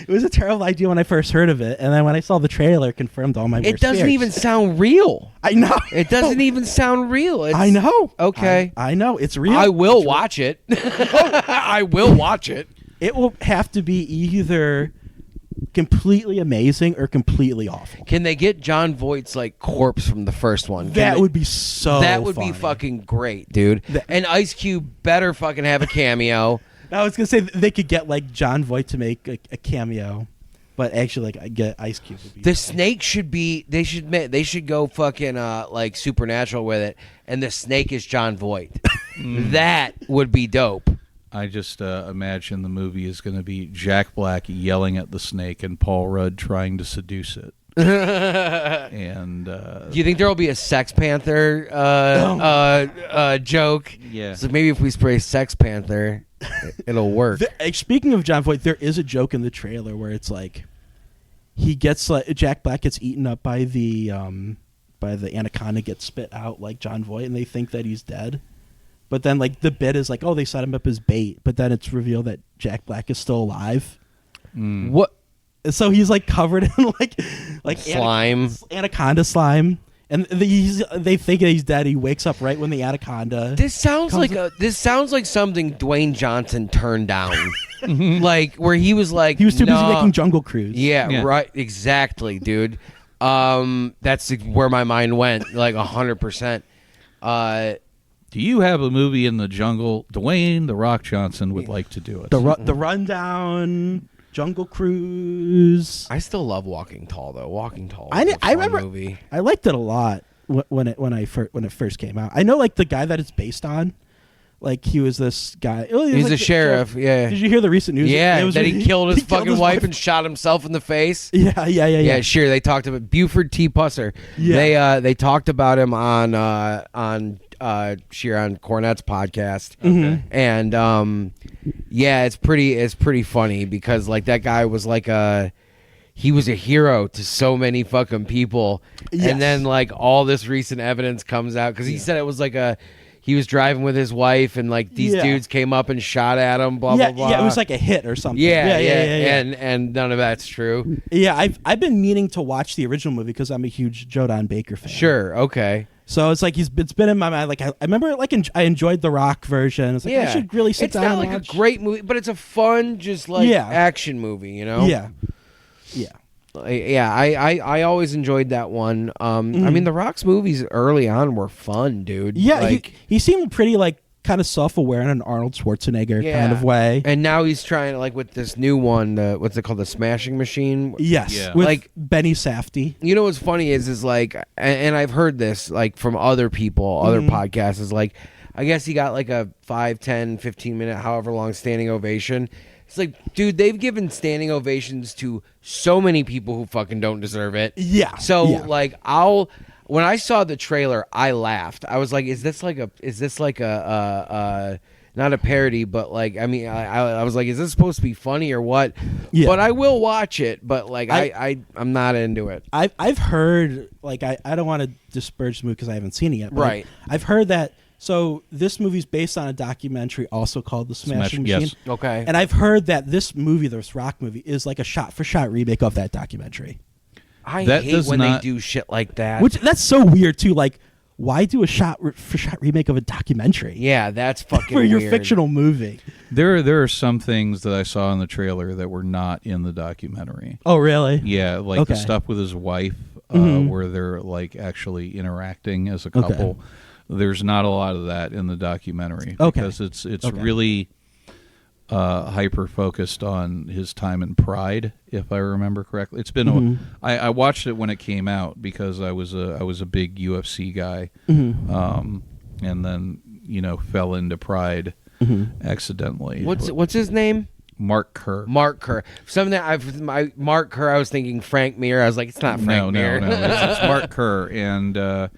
It was a terrible idea when I first heard of it, and then when I saw the trailer, it confirmed all my It doesn't even sound real. I know. It doesn't even sound real. I know. Okay. I know. It's real. I will watch it. I will watch it. It will have to be either completely amazing or completely awful. Can they get John Voight's like corpse from the first one? Would be so That would funny. be fucking great, dude. And Ice Cube better fucking have a cameo. I was gonna say they could get like John Voight to make a cameo, but actually like get Ice Cube. Would be the snake should be. They should go fucking like supernatural with it, and the snake is John Voight. That would be dope. I just imagine the movie is going to be Jack Black yelling at the snake and Paul Rudd trying to seduce it. And do you think there will be a Sex Panther joke? Yeah. So maybe if we spray Sex Panther, it'll work. Speaking of John Voight, there is a joke in the trailer where it's like he gets Jack Black gets eaten up by the by the anaconda gets spit out like John Voight, and they think that he's dead. But then like the bit is like, oh, they set him up as bait, but then it's revealed that Jack Black is still alive. What? So he's like covered in like Slime. anaconda slime, and they think that he's dead. He wakes up right when the anaconda. This sounds like something Dwayne Johnson turned down. Like where he was like he was too busy "Nah." making Jungle Cruise. Yeah, right. Exactly, dude. That's where my mind went. Like 100%. Do you have a movie in the jungle? Dwayne the Rock Johnson would like to do it. The Rundown, Jungle Cruise. I still love Walking Tall though. Walking Tall. I Was a fun remember movie. I liked it a lot when it first came out. I know like the guy that it's based on. Like he was this guy. He's like a sheriff. Yeah. Did you hear the recent news? Yeah, It was that he killed his fucking his wife and shot himself in the face. Yeah. Yeah, sure. They talked about Buford T. Pusser. Yeah. They talked about him on Cornette's podcast, and yeah, it's pretty funny because like that guy was like he was a hero to so many fucking people, Yes. and then like all this recent evidence comes out because he said it was like he was driving with his wife and like these dudes came up and shot at him. Blah blah blah. Yeah, it was like a hit or something. Yeah. Yeah. And none of that's true. Yeah, I've been meaning to watch the original movie because I'm a huge Joe Don Baker fan. Sure. Okay. So it's like it's been in my mind. Like I remember, like I enjoyed the Rock version. It's like I should really sit down. It's not and like watch. a great movie, but it's a fun, just like action movie. You know? Yeah. Yeah. I always enjoyed that one. I mean, the Rock's movies early on were fun, dude. Yeah, Like, he seemed pretty like kind of self-aware in an Arnold Schwarzenegger kind of way. And now he's trying to like with this new one. What's it called? The Smashing Machine. Yes, Yeah. with Like- Benny Safdie. You know what's funny is like, and I've heard this like from other people, other podcasts, is like, I guess he got like a 5, 10, 15 minute, however long standing ovation. It's like, dude, they've given standing ovations to so many people who fucking don't deserve it. Yeah. So yeah. like when I saw the trailer, I laughed. I was like, is this like a not a parody, but like, I mean, I was like, is this supposed to be funny or what? Yeah. But I will watch it, but like I'm not into it. I've heard, like, I don't want to disparage the movie because I haven't seen it yet. But Right. I've heard that. So this movie's based on a documentary also called The Smashing Machine. Yes. Okay. And I've heard that this movie, this Rock movie, is like a shot-for-shot remake of that documentary. I That hate does when not- they do shit like that. Which that's so weird too. Like, why do a shot-for-shot remake of a documentary Yeah, that's fucking for your weird. fictional movie? There are some things that I saw in the trailer that were not in the documentary. Oh, really? Yeah, like the Okay. stuff with his wife, where they're like actually interacting as a couple. Okay. There's not a lot of that in the documentary Okay. because it's Okay. really hyper focused on his time in Pride, if I remember correctly. It's been I watched it when it came out because I was a big UFC guy, and then fell into Pride accidentally. What's his name? Mark Kerr? Mark Kerr. Mark Kerr. I was thinking Frank Mir. I was like, it's not Frank Mir. No. It's Mark Kerr, and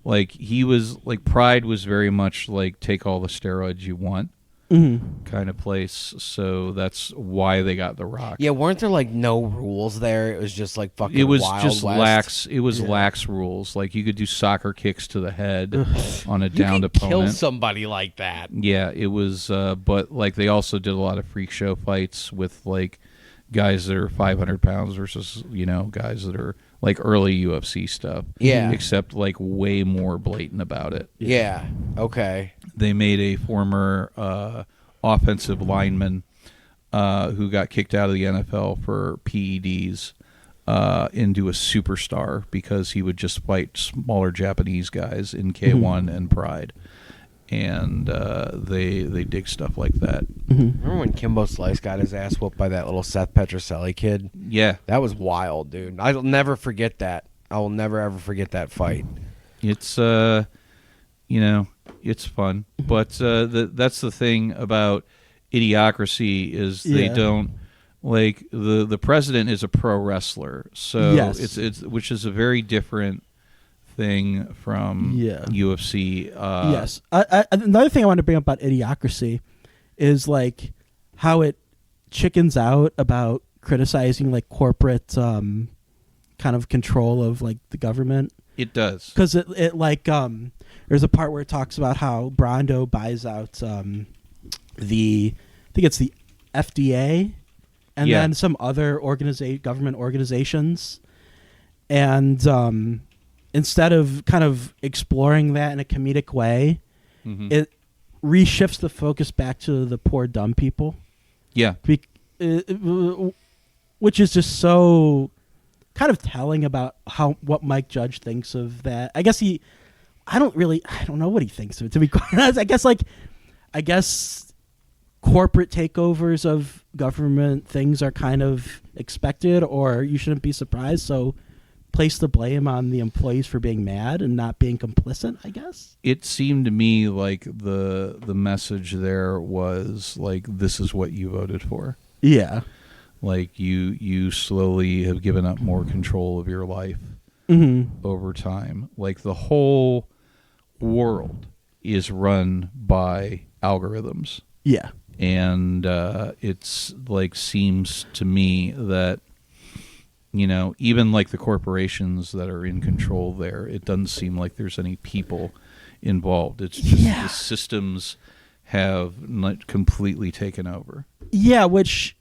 like he was like Pride was very much like take all the steroids you want kind of place. So that's why they got The Rock. Yeah, weren't there like no rules there? It was just like fucking. It was Wild just West. lax. It was lax rules. Like you could do soccer kicks to the head on a You downed could kill opponent. somebody like that. Yeah, it was. But like they also did a lot of freak show fights with like guys that are 500 pounds versus guys that are like early UFC stuff. Yeah. Except like way more blatant about it. Yeah. Okay. They made a former offensive lineman who got kicked out of the NFL for PEDs into a superstar because he would just fight smaller Japanese guys in K1 and Pride. And they dig stuff like that. Remember when Kimbo Slice got his ass whooped by that little Seth Petroselli kid? Yeah, That was wild, dude. I'll never forget that. I will never ever forget that fight. it's it's fun, but that's the thing about Idiocracy is they Yeah. don't like the president is a pro wrestler, so Yes. it's which is a very different thing from UFC. Yes. Another thing I want to bring up about Idiocracy is like how it chickens out about criticizing like corporate kind of control of like the government. It does. Because it like there's a part where it talks about how Brando buys out I think it's the FDA and then some other government organizations, and instead of kind of exploring that in a comedic way, it reshifts the focus back to the poor dumb people. Yeah. Which is just so kind of telling about what Mike Judge thinks of that. I guess I don't know what he thinks of it, to be quite honest. I guess corporate takeovers of government things are kind of expected, or you shouldn't be surprised. So place the blame on the employees for being mad and not being complicit, I guess. It seemed to me like the message there was like, this is what you voted for. Yeah. Like you slowly have given up more control of your life over time. Like the whole world is run by algorithms. Yeah. And it's like, seems to me that, even like the corporations that are in control there, it doesn't seem like there's any people involved. It's just the systems have not completely taken over. Yeah, which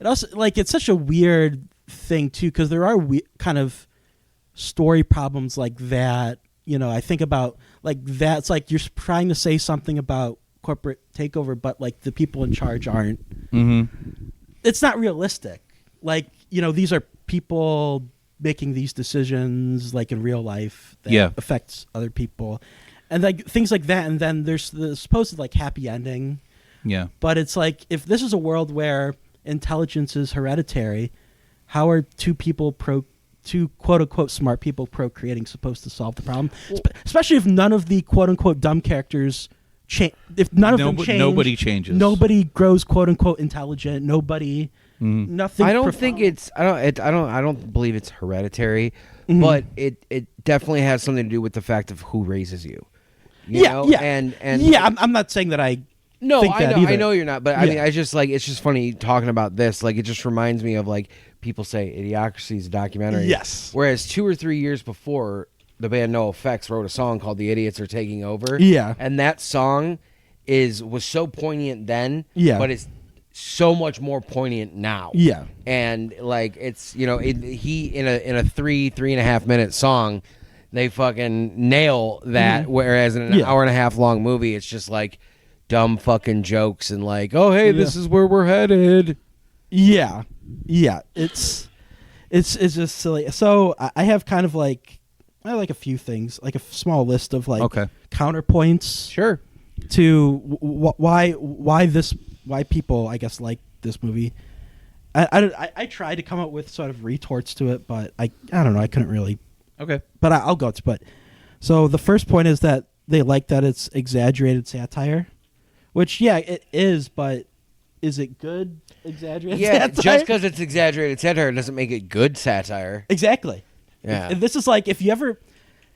it also, like, it's such a weird thing too, because there are kind of story problems like that. I think about like that. It's like you're trying to say something about corporate takeover, but like the people in charge aren't. It's not realistic. Like, these are people making these decisions like in real life that affects other people, and like things like that. And then there's the supposed like happy ending. Yeah. But it's like, if this is a world where intelligence is hereditary, how are two quote unquote smart people procreating supposed to solve the problem? Especially if none of the quote unquote dumb characters change. If none of them change, nobody changes. Nobody grows quote unquote intelligent. Nobody. Nothing. I don't think it's. I don't believe it's hereditary, but it definitely has something to do with the fact of who raises you. You know? And yeah, I'm not saying that I. No, think that either. I know you're not, but I mean, I just like, it's just funny talking about this. Like, it just reminds me of like people say Idiocracy is a documentary. Yes. Whereas 2 or 3 years before, the band No Effects wrote a song called "The Idiots Are Taking Over." Yeah. And that song was so poignant then. Yeah. But it's so much more poignant now. Yeah. And like, it's, he in a 3.5 minute song, they fucking nail that. Whereas in an hour and a half long movie, it's just like dumb fucking jokes and like, oh hey, this is where we're headed. Yeah. It's just silly. So I have kind of like a few things, like a small list of like counterpoints. Sure. To why people, I guess, like this movie. I tried to come up with sort of retorts to it, but I don't know. I couldn't really. Okay. But I'll go to it. So the first point is that they like that it's exaggerated satire, which, yeah, it is, but is it good exaggerated satire? Yeah, just because it's exaggerated satire doesn't make it good satire. Exactly. Yeah. This is like, if you ever...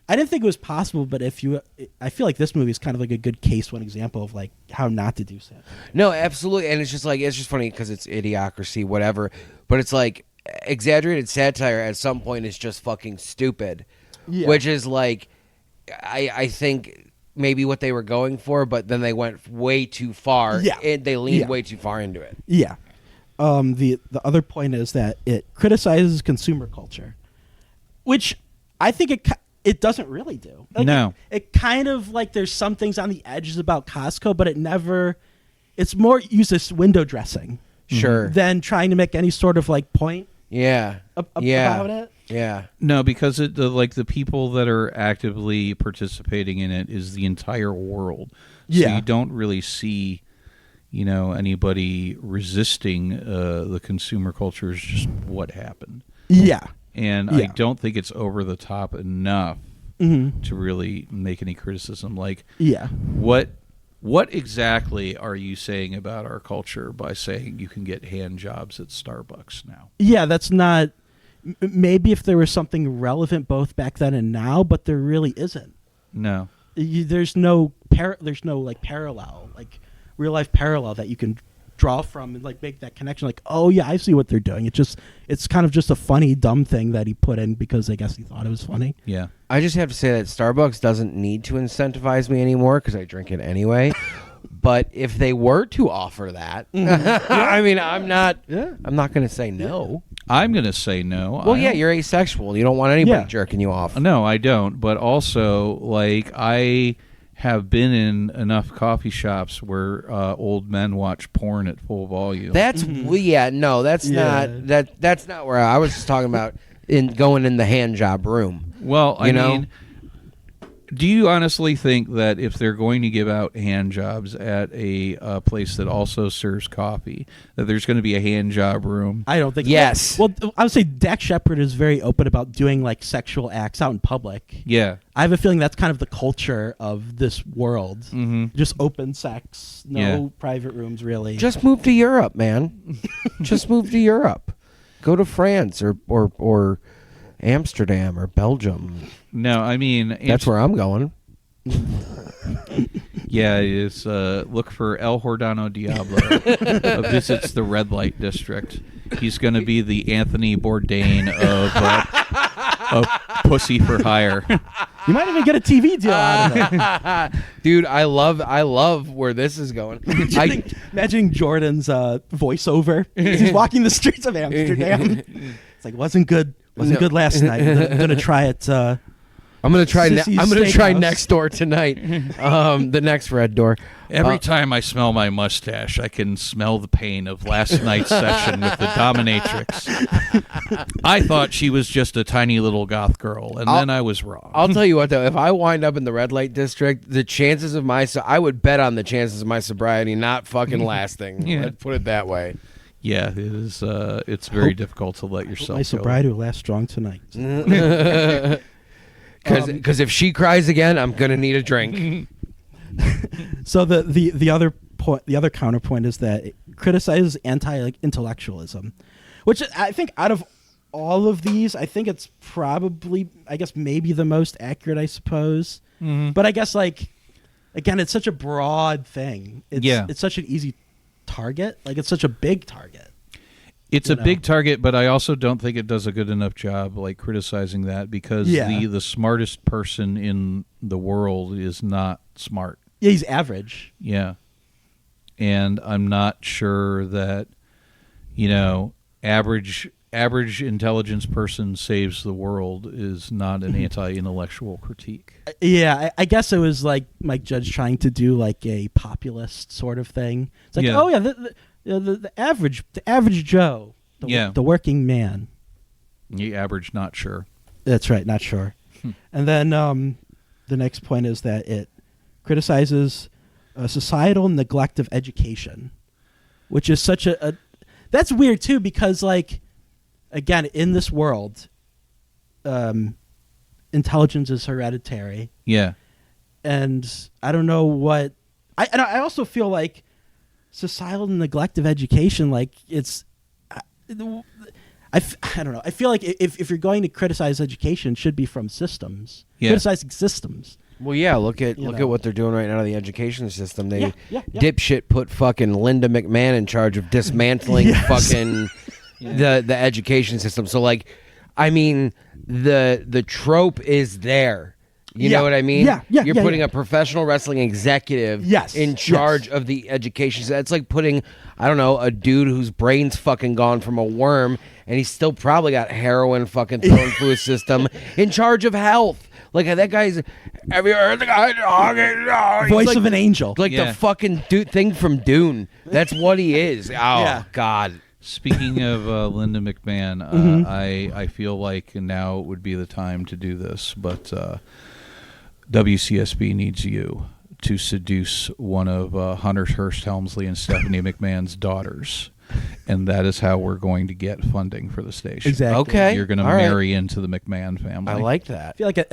I didn't think it was possible, but I feel like this movie is kind of like a good case, one example of like how not to do satire. No, absolutely, and it's just funny because it's Idiocracy, whatever. But it's like exaggerated satire at some point is just fucking stupid, which is like I think maybe what they were going for, but then they went way too far. Yeah, they leaned way too far into it. Yeah. The other point is that it criticizes consumer culture, which I think it doesn't really do. Like, no. It kind of like there's some things on the edges about Costco, but it's more used as window dressing. Sure. Than trying to make any sort of like point. About it. Yeah. No, because the people that are actively participating in it is the entire world. So you don't really see, anybody resisting the consumer culture is just what happened. Yeah. And I don't think it's over the top enough to really make any criticism. Like, what exactly are you saying about our culture by saying you can get hand jobs at Starbucks now? Yeah, that's not. Maybe if there was something relevant both back then and now, but there really isn't. No, there's no like parallel, like real life parallel that you can draw from and like make that connection. Like, oh yeah, I see what they're doing. It's kind of just a funny, dumb thing that he put in because I guess he thought it was funny. Yeah. I just have to say that Starbucks doesn't need to incentivize me anymore because I drink it anyway. But if they were to offer that, I mean, I'm not going to say no. I'm going to say no. Well, yeah, you're asexual. You don't want anybody jerking you off. No, I don't. But also, like, I have been in enough coffee shops where old men watch porn at full volume. That's that's not where I was just talking about going in the hand job room. Well, I mean, do you honestly think that if they're going to give out hand jobs at a place that also serves coffee, that there's going to be a hand job room? I don't think. Yes. Well, I would say Dak Shepard is very open about doing like sexual acts out in public. Yeah. I have a feeling that's kind of the culture of this world. Mm-hmm. Just open sex, no private rooms, really. Just move to Europe, man. Just move to Europe. Go to France or Amsterdam or Belgium. No, I mean... That's where I'm going. Yeah, it's look for El Hordano Diablo. Visits the red light district. He's going to be the Anthony Bourdain of Pussy for Hire. You might even get a TV deal out of it. Dude, I love where this is going. Imagining Jordan's voiceover. He's walking the streets of Amsterdam. It's like, wasn't good last night. I'm going to try it. I'm gonna try. Sissy's I'm gonna try Steakhouse. next door tonight. The next red door. Every time I smell my mustache, I can smell the pain of last night's session with the dominatrix. I thought she was just a tiny little goth girl, and then I was wrong. I'll tell you what, though, if I wind up in the red light district, the chances of I would bet on the chances of my sobriety not fucking lasting. Yeah. Let's put it that way. Yeah, it is. It's very difficult to let yourself My go. sobriety will last strong tonight. Because if she cries again, I'm gonna need a drink. So the other point, the other counterpoint is that it criticizes anti-intellectualism, which I think out of all of these, I think it's probably, I guess, maybe the most accurate, I suppose. Mm-hmm. But I guess, like, again, it's such a broad thing. It's such an easy target. Like, it's such a big target. It's a big target, but I also don't think it does a good enough job, like, criticizing that because the smartest person in the world is not smart. Yeah, he's average. Yeah. And I'm not sure that, average intelligence person saves the world is not an anti-intellectual critique. Yeah, I guess it was like Mike Judge trying to do like a populist sort of thing. It's like, the average Joe, the working man. The average, not sure. That's right, not sure. And then the next point is that it criticizes societal neglect of education, which is such a that's weird too because, like, again, in this world, intelligence is hereditary. Yeah, and I don't know what I also feel like societal neglect of education, like, it's I don't know. I feel like if you're going to criticize education, it should be from systems. Yeah. Criticizing systems. Well, yeah. Look at what they're doing right now to the education system. They Yeah. dipshit put fucking Linda McMahon in charge of dismantling fucking the education system. So, like, I mean, the trope is there. You know what I mean? Yeah. You're putting a professional wrestling executive in charge of the education. So that's like putting, I don't know, a dude whose brain's fucking gone from a worm and he's still probably got heroin fucking thrown through his system in charge of health. Like, that guy's, have you heard the guy talking? Voice of an angel. Like the fucking thing from Dune. That's what he is. Oh, God. Speaking of Linda McMahon, I feel like now would be the time to do this, but WCSB needs you to seduce one of Hunter Hearst Helmsley and Stephanie McMahon's daughters, and that is how we're going to get funding for the station. Exactly. Okay. You're going to marry into the McMahon family. I like that. I feel like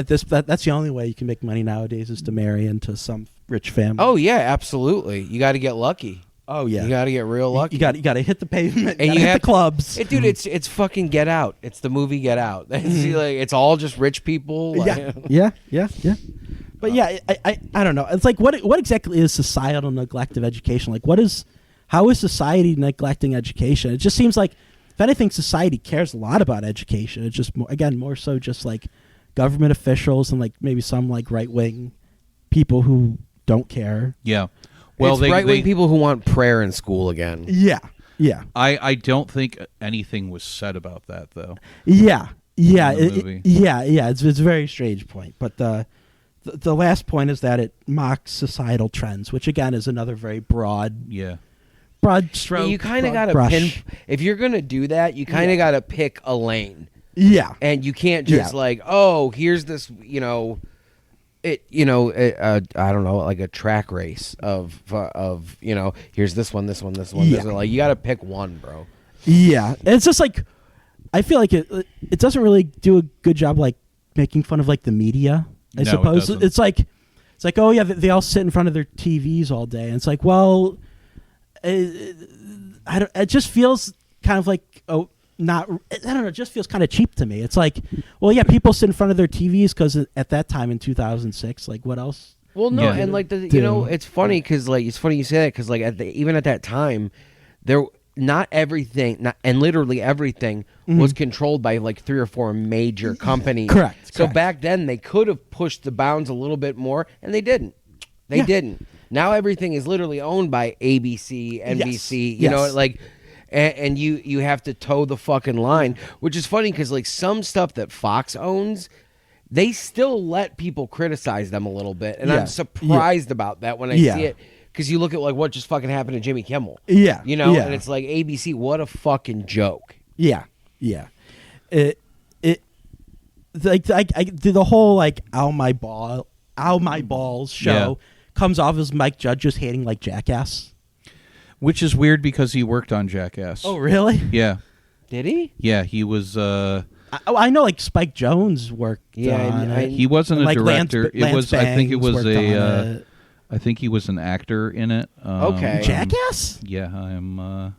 that's the only way you can make money nowadays is to marry into some rich family. Oh, yeah, absolutely. You got to get lucky. Oh yeah, you got to get real lucky. You got to hit the pavement. And you hit the clubs. Dude, it's fucking Get Out. It's the movie Get Out. It's all just rich people. Yeah. But I don't know. It's like what exactly is societal neglect of education? Like, what is how is society neglecting education? It just seems like, if anything, society cares a lot about education. It's just more so just like government officials and like maybe some like right wing people who don't care. Yeah. Well, it's right-wing people who want prayer in school again. Yeah. Yeah. I don't think anything was said about that though. Yeah. Yeah. In the movie. Yeah. It's a very strange point, but the last point is that it mocks societal trends, which again is another very broad stroke. You kind of got broad to brush. if you're going to do that, you kind of got to pick a lane. Yeah. And you can't just like, oh, here's this, I don't know, like a track race of here's this one, this one, this one. Yeah. This one. Like, you got to pick one, bro. Yeah. And it's just like, I feel like it doesn't really do a good job like making fun of like the media. I No, suppose it doesn't. it's like, oh yeah, they all sit in front of their TVs all day, and it's like, well, it just feels kind of like not. I don't know. It just feels kind of cheap to me. It's like, well, yeah, people sit in front of their TVs because at that time in 2006, like, what else? Well, no, Yeah. and like Do. it's funny because like it's funny you say that because like even at that time, not everything, and literally everything was controlled by like 3 or 4 major companies. Correct. So back then they could have pushed the bounds a little bit more, and they didn't. They didn't. Now everything is literally owned by ABC, NBC. You know, like. And you have to toe the fucking line, which is funny because like some stuff that Fox owns, they still let people criticize them a little bit, and I'm surprised about that when I see it, because you look at like what just fucking happened to Jimmy Kimmel, and it's like ABC, what a fucking joke. Yeah. It like the whole like ow my balls show comes off as Mike Judge just hating like Jackass. Which is weird because he worked on Jackass. Oh, really? Yeah. Did he? Yeah, he was. I know, like Spike Jones worked. On it. He wasn't a Like director. Lance It was. I think it Bangs was worked a. on it. I think he was an actor in it. Okay. Jackass? Yeah, I'm. I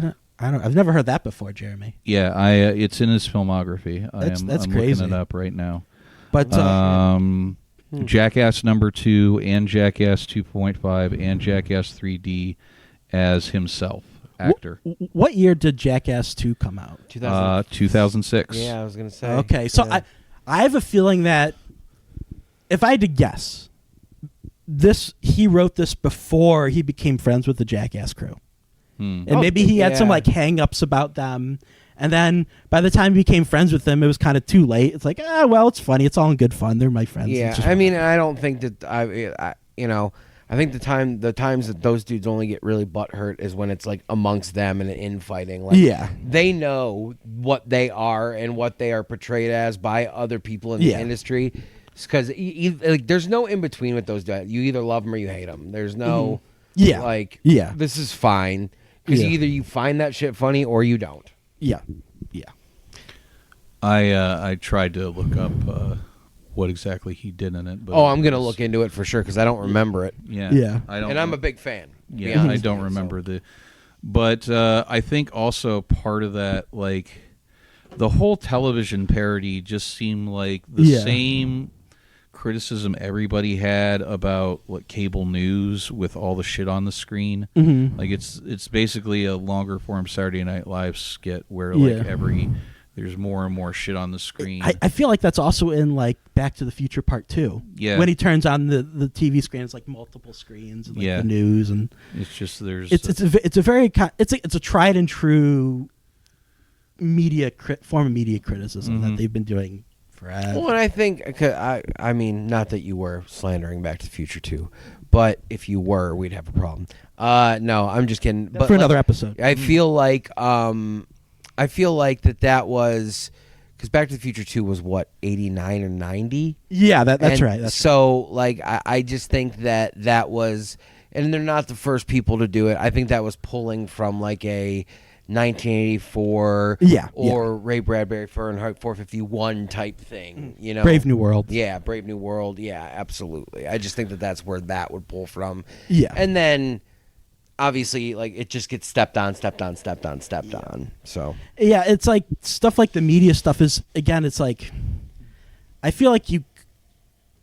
don't. I've never heard that before, Jeremy. Yeah, it's in his filmography. That's I'm crazy. looking it up right now. But Jackass number 2 and Jackass 2.5 and Jackass 3D as himself, actor. What year did Jackass 2 come out? 2006. Yeah, I was gonna say. Okay, so I have a feeling that if I had to guess, he wrote this before he became friends with the Jackass crew. And maybe he had some like hang-ups about them. And then by the time he became friends with them, it was kind of too late. It's like, well, it's funny. It's all in good fun. They're my friends. Yeah, I mean, I don't think that I think the times that those dudes only get really butthurt is when it's like amongst them and infighting. Like, they know what they are and what they are portrayed as by other people in the industry. Because like, there's no in between with those guys. You either love them or you hate them. There's no this is fine because either you find that shit funny or you don't. Yeah. I tried to look up what exactly he did in it. But I'm gonna look into it for sure because I don't remember it. Yeah. I don't. And I'm a big fan. Yeah, I don't remember but I think also part of that, like the whole television parody, just seemed like the same criticism everybody had about cable news with all the shit on the screen. Like it's basically a longer form Saturday Night Live skit where there's more and more shit on the screen. I feel like that's also in like Back to the Future Part 2. Yeah. When he turns on the TV screen, it's like multiple screens and like the news, and it's just it's a tried and true form of media criticism that they've been doing forever. Well, and I think I mean, not that you were slandering Back to the Future 2, but if you were, we'd have a problem. No, I'm just kidding. But for another episode. I feel like that was because Back to the Future 2 was what, 89 or 90? Yeah, that's right. So like I just think that was, and they're not the first people to do it. I think that was pulling from like a 1984 or Ray Bradbury Fahrenheit 451 type thing, you know. Brave New World. Yeah, Brave New World. Yeah, absolutely. I just think that's where that would pull from. Yeah. And then obviously like it just gets stepped on. So yeah, it's like stuff like the media stuff is, again, it's like I feel like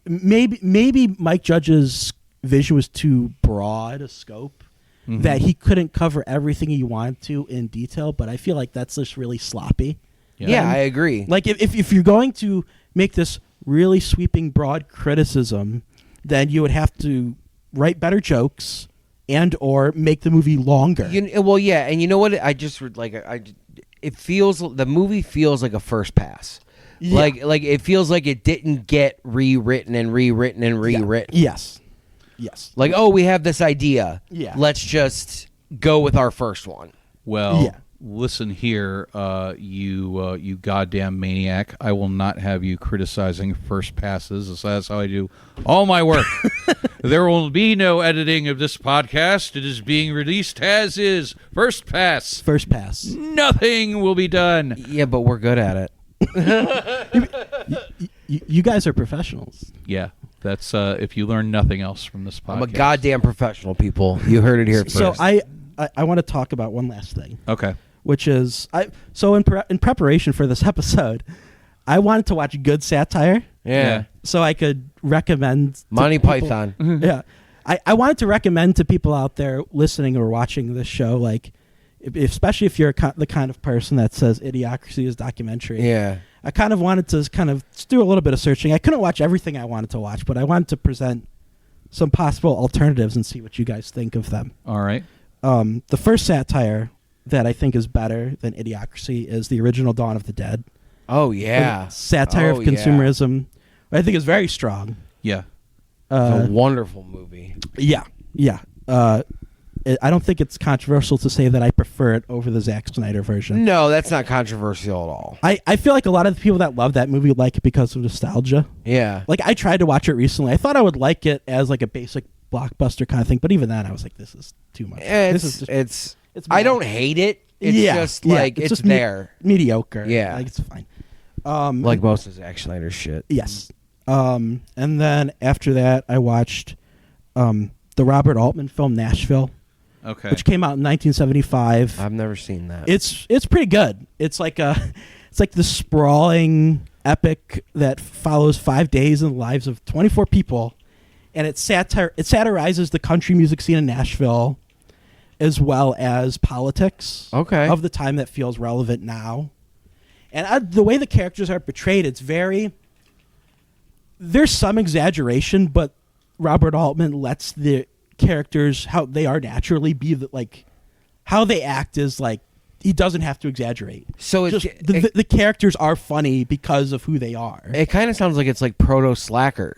maybe Mike Judge's vision was too broad a scope, that he couldn't cover everything he wanted to in detail, but I feel like that's just really sloppy. Yeah, I agree. Like if you're going to make this really sweeping, broad criticism, then you would have to write better jokes and or make the movie longer. Well, yeah, and you know what? It feels the movie feels like a first pass. Yeah. Like it feels like it didn't get rewritten and rewritten and rewritten. Yes. Like, oh, we have this idea. Yeah. Let's just go with our first one. Well, Yeah. listen here, you goddamn maniac. I will not have you criticizing first passes. That's how I do all my work. There will be no editing of this podcast. It is being released as is. First pass. First pass. Nothing will be done. Yeah, but we're good at it. You guys are professionals. Yeah, that's if you learn nothing else from this podcast. I'm a goddamn professional, people. You heard it here first. So I want to talk about one last thing. Okay. Which is in preparation for this episode, I wanted to watch good satire. Yeah. So I could recommend to Monty people- Python. Yeah. I wanted to recommend to people out there listening or watching this show, like, especially if you're the kind of person that says Idiocracy is documentary. Yeah. I kind of wanted to just do a little bit of searching. I couldn't watch everything I wanted to watch, but I wanted to present some possible alternatives and see what you guys think of them. All right. The first satire that I think is better than Idiocracy is the original Dawn of the Dead. Oh, yeah. Satire of consumerism. I think is very strong. Yeah. It's a wonderful movie. Yeah. I don't think it's controversial to say that I prefer it over the Zack Snyder version. No, that's not controversial at all. I feel like a lot of the people that love that movie like it because of nostalgia. Yeah. Like, I tried to watch it recently. I thought I would like it as like a basic blockbuster kind of thing, but even then I was like, this is too much. It's I don't hate it. It's just like it's just there. Mediocre. Yeah. Like, it's fine. Like most of Zack Snyder's shit. Yes. And then after that, I watched the Robert Altman film Nashville, Okay. which came out in 1975. I've never seen that. It's pretty good. It's like the sprawling epic that follows 5 days in the lives of 24 people, and it satirizes the country music scene in Nashville, as well as politics of the time that feels relevant now. And the way the characters are portrayed, there's some exaggeration, but Robert Altman lets the characters, how they are naturally, be how they act is like, he doesn't have to exaggerate. So it's just the characters are funny because of who they are. It kind of sounds like it's like proto Slackers.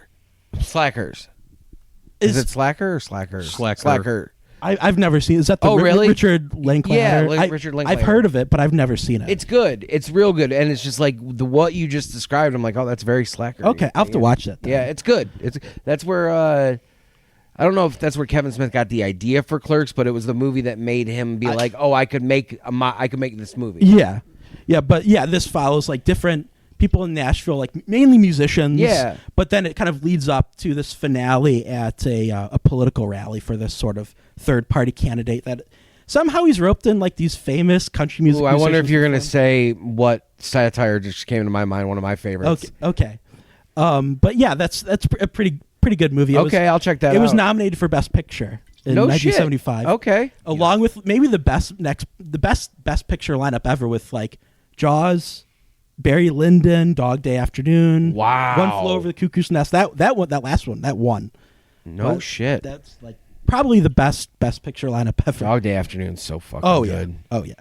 Is it Slacker or Slacker? Slacker. I've never seen. Is that the really? Richard Linklater? Yeah, Richard Linklater. I've heard of it, but I've never seen it. It's good. It's real good, and it's just like what you just described. I'm like, oh, that's very Slacker. Okay, I'll have to watch that then. Yeah, it's good. That's where I don't know if that's where Kevin Smith got the idea for Clerks, but it was the movie that made him be like, oh, I could make this movie. Yeah, but this follows like different people in Nashville, like mainly musicians. Yeah. But then it kind of leads up to this finale at a political rally for this sort of third-party candidate that somehow he's roped in like these famous country music. I wonder if you're going to say what satire just came to my mind. One of my favorites. Okay. But yeah, that's a pretty good movie. I'll check that out. It was nominated for Best Picture in 1975. Shit. Okay. Along with maybe the best Best Picture lineup ever with like Jaws, Barry Lyndon, Dog Day Afternoon. Wow. One Flew Over the Cuckoo's Nest. That last one, that won. No shit. That's like probably the best Picture lineup ever. Dog Day Afternoon's so fucking good. Oh yeah.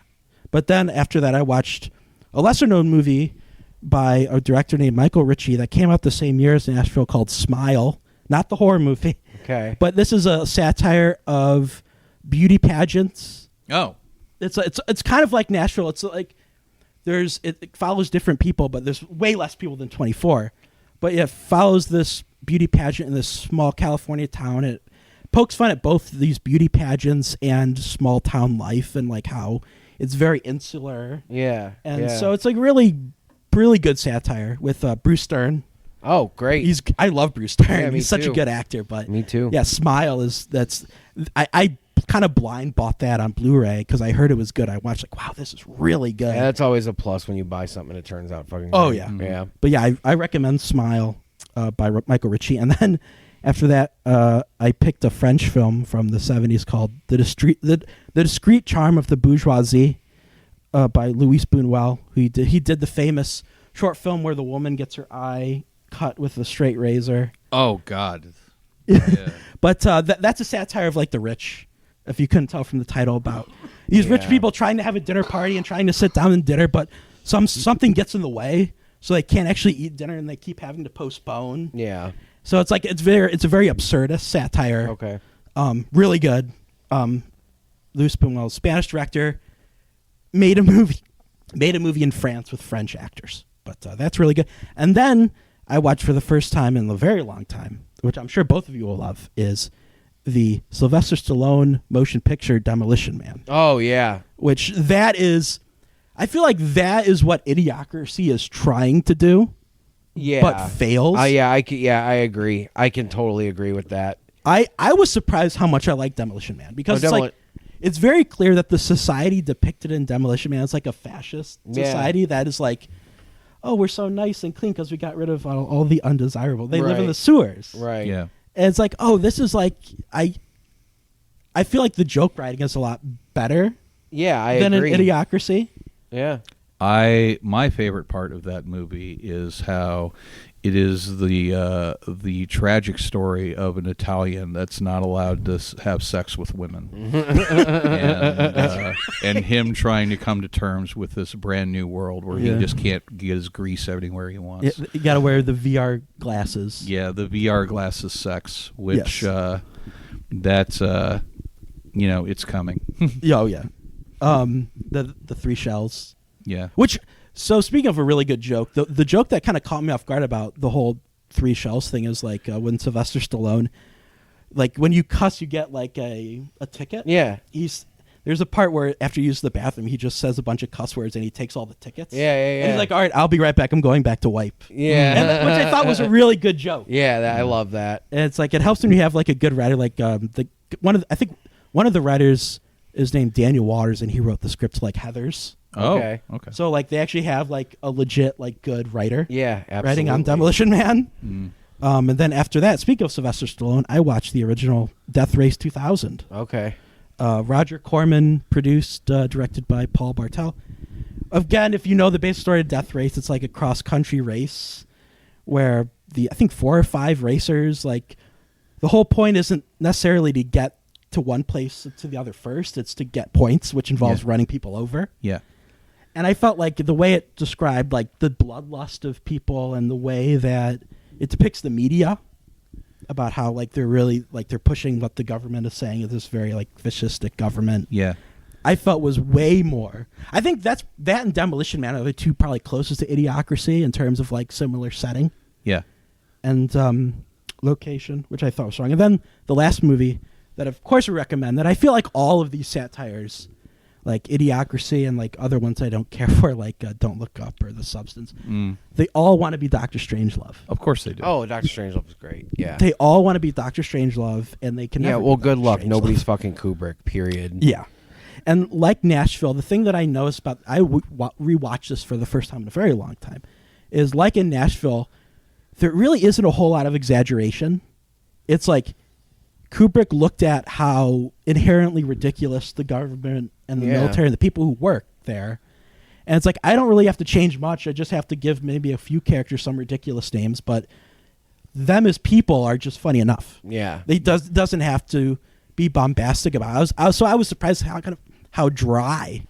But then after that, I watched a lesser known movie by a director named Michael Ritchie that came out the same year as Nashville called Smile. Not the horror movie. Okay. But this is a satire of beauty pageants. Oh. It's kind of like Nashville. It's like it follows different people, but there's way less people than 24. But yeah, it follows this beauty pageant in this small California town. It pokes fun at both these beauty pageants and small town life and like how it's very insular. Yeah. And so it's like really, really good satire with Bruce Stern. Oh, great. I love Bruce Stern. Yeah, He's such too. a good actor. But Me too. Yeah, Smile I kind of blind bought that on Blu-ray because I heard it was good. I watched like, wow, this is really good. Yeah, that's always a plus when you buy something and it turns out fucking Oh, great. yeah. Yeah. But yeah, I recommend Smile by Michael Ritchie. And then After that, I picked a French film from the 70s called The Discreet Charm of the Bourgeoisie by Louis Buñuel. He did the famous short film where the woman gets her eye cut with a straight razor. Oh, God. Yeah. But that's a satire of like the rich, if you couldn't tell from the title, about these rich people trying to have a dinner party and trying to sit down and dinner, but something gets in the way, so they can't actually eat dinner and they keep having to postpone. Yeah. So it's like it's a very absurdist satire. Okay. Really good. Louis Buñuel, Spanish director, made a movie in France with French actors. But that's really good. And then I watched for the first time in a very long time, which I'm sure both of you will love, is the Sylvester Stallone motion picture Demolition Man. Oh yeah. Which I feel like that is what Idiocracy is trying to do. Yeah. But fails. I agree. I can totally agree with that. I was surprised how much I like Demolition Man, because it's very clear that the society depicted in Demolition Man is like a fascist society that is like, oh, we're so nice and clean because we got rid of all the undesirable. They live in the sewers. Right. Yeah. And it's like, oh, this is like, I feel like the joke writing is a lot better than agree. in Idiocracy. Yeah. My favorite part of that movie is how it is the tragic story of an Italian that's not allowed to have sex with women, and him trying to come to terms with this brand new world where he just can't get his grease anywhere he wants. You got to wear the VR glasses. Yeah, the VR glasses sex, which that's it's coming. Oh yeah. The three shells. Yeah. Which, so speaking of a really good joke, the joke that kind of caught me off guard about the whole three shells thing is like when Sylvester Stallone, like when you cuss, you get like a ticket. Yeah. There's a part where after you use the bathroom, he just says a bunch of cuss words and he takes all the tickets. Yeah. And he's like, all right, I'll be right back. I'm going back to wipe. Yeah. Which I thought was a really good joke. Yeah, I love that. And it's like, it helps when you have like a good writer, like one of the writers is named Daniel Waters, and he wrote the script to like Heathers. Okay. Okay. So like they actually have like a legit like good writer. Yeah, absolutely. Writing on Demolition Man. And then after that, speaking of Sylvester Stallone, I watched the original Death Race 2000. Okay. Roger Corman produced, directed by Paul Bartel. Again, if you know the basic story of Death Race, it's like a cross-country race where I think 4 or 5 racers, like the whole point isn't necessarily to get to one place to the other first. It's to get points, which involves running people over. Yeah. And I felt like the way it described like the bloodlust of people and the way that it depicts the media about how like they're really like they're pushing what the government is saying is this very like fascistic government. Yeah. I felt was way more. I think that and Demolition Man are the two probably closest to Idiocracy in terms of like similar setting. Yeah. And location, which I thought was strong. And then the last movie that of course we recommend, that I feel like all of these satires, like Idiocracy and like other ones I don't care for, like Don't Look Up or The Substance, they all want to be Dr. Strangelove. Of course they do. Oh, Dr. Strangelove is great. Yeah. They all want to be Dr. Strangelove, and they can never well, be good Dr. luck. Strangelove. Nobody's fucking Kubrick, period. Yeah. And like Nashville, the thing that I noticed about, I rewatched this for the first time in a very long time, is like in Nashville, there really isn't a whole lot of exaggeration. It's like Kubrick looked at how inherently ridiculous the government and the military and the people who work there. And it's like, I don't really have to change much. I just have to give maybe a few characters some ridiculous names, but them as people are just funny enough. Yeah. It doesn't have to be bombastic about it. I was surprised how dry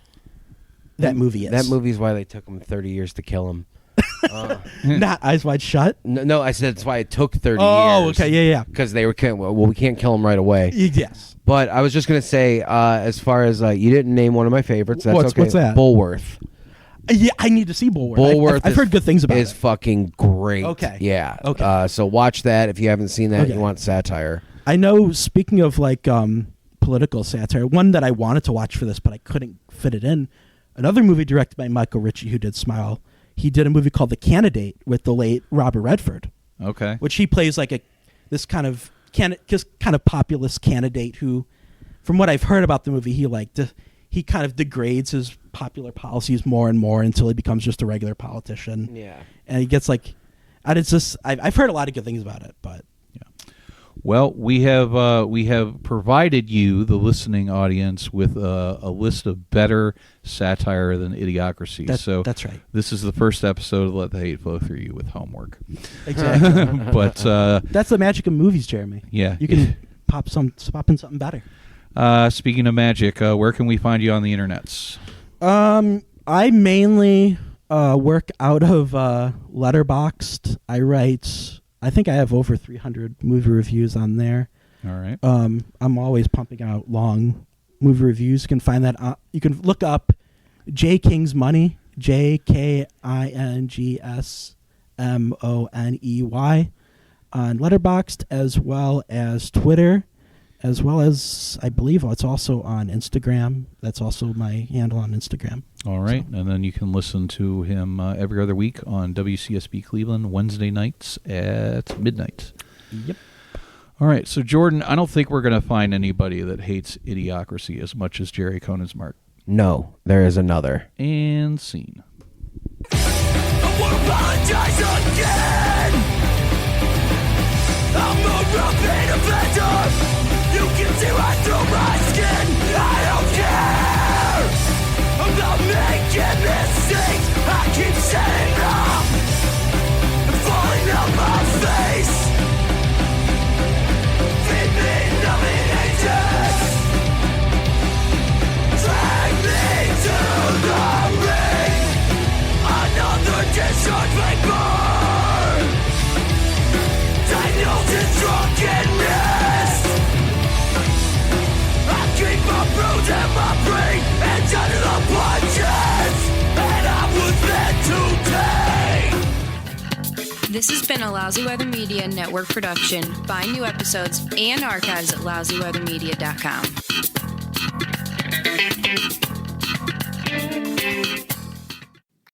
that movie is. That movie's why they took him 30 years to kill him. Not Eyes Wide Shut. No, I said that's why it took 30 years. Oh, okay, yeah. Because they were we can't kill him right away. Yes. But I was just gonna say, as far as you didn't name one of my favorites. That's okay. What's that? Bulworth. Yeah, I need to see Bulworth. Bulworth. I've heard good things about it. Is fucking great. Okay. Yeah. Okay. So watch that if you haven't seen that. Okay. You want satire. I know. Speaking of like political satire, one that I wanted to watch for this, but I couldn't fit it in. Another movie directed by Michael Ritchie, who did Smile. He did a movie called The Candidate with the late Robert Redford. Okay. Which he plays like this kind of populist candidate who, from what I've heard about the movie, he kind of degrades his popular policies more and more until he becomes just a regular politician. Yeah. And he gets like, and it's just I've heard a lot of good things about it, but Well, we have provided you, the listening audience, with a list of better satire than Idiocracy. That's right. This is the first episode of Let the Hate Flow Through You with homework. Exactly. But that's the magic of movies, Jeremy. Yeah. You can pop in something better. Speaking of magic, where can we find you on the internets? I mainly work out of Letterboxd. I think I have over 300 movie reviews on there. All right. I'm always pumping out long movie reviews. You can find that. You can look up J King's Money, JKINGSMONEY on Letterboxd, as well as Twitter, as well as I believe it's also on Instagram. That's also my handle on Instagram. All right, and then you can listen to him every other week on WCSB Cleveland, Wednesday nights at midnight. Yep. All right, so Jordan, I don't think we're going to find anybody that hates Idiocracy as much as Jerry Koenigsmark. No, there is another. And scene. I won't apologize again. I'm a repeat offender. You can see right through my skin. I don't care about making mistakes. I keep setting up and falling on my face. Feed me numbing agents. Drag me to the ring. Another discharge paper. Diagnosis drunkenness. I keep my bruise and my brain and under the punches. And I was meant to take. This has been a Lousy Weather Media Network production. Find new episodes and archives at lousyweathermedia.com.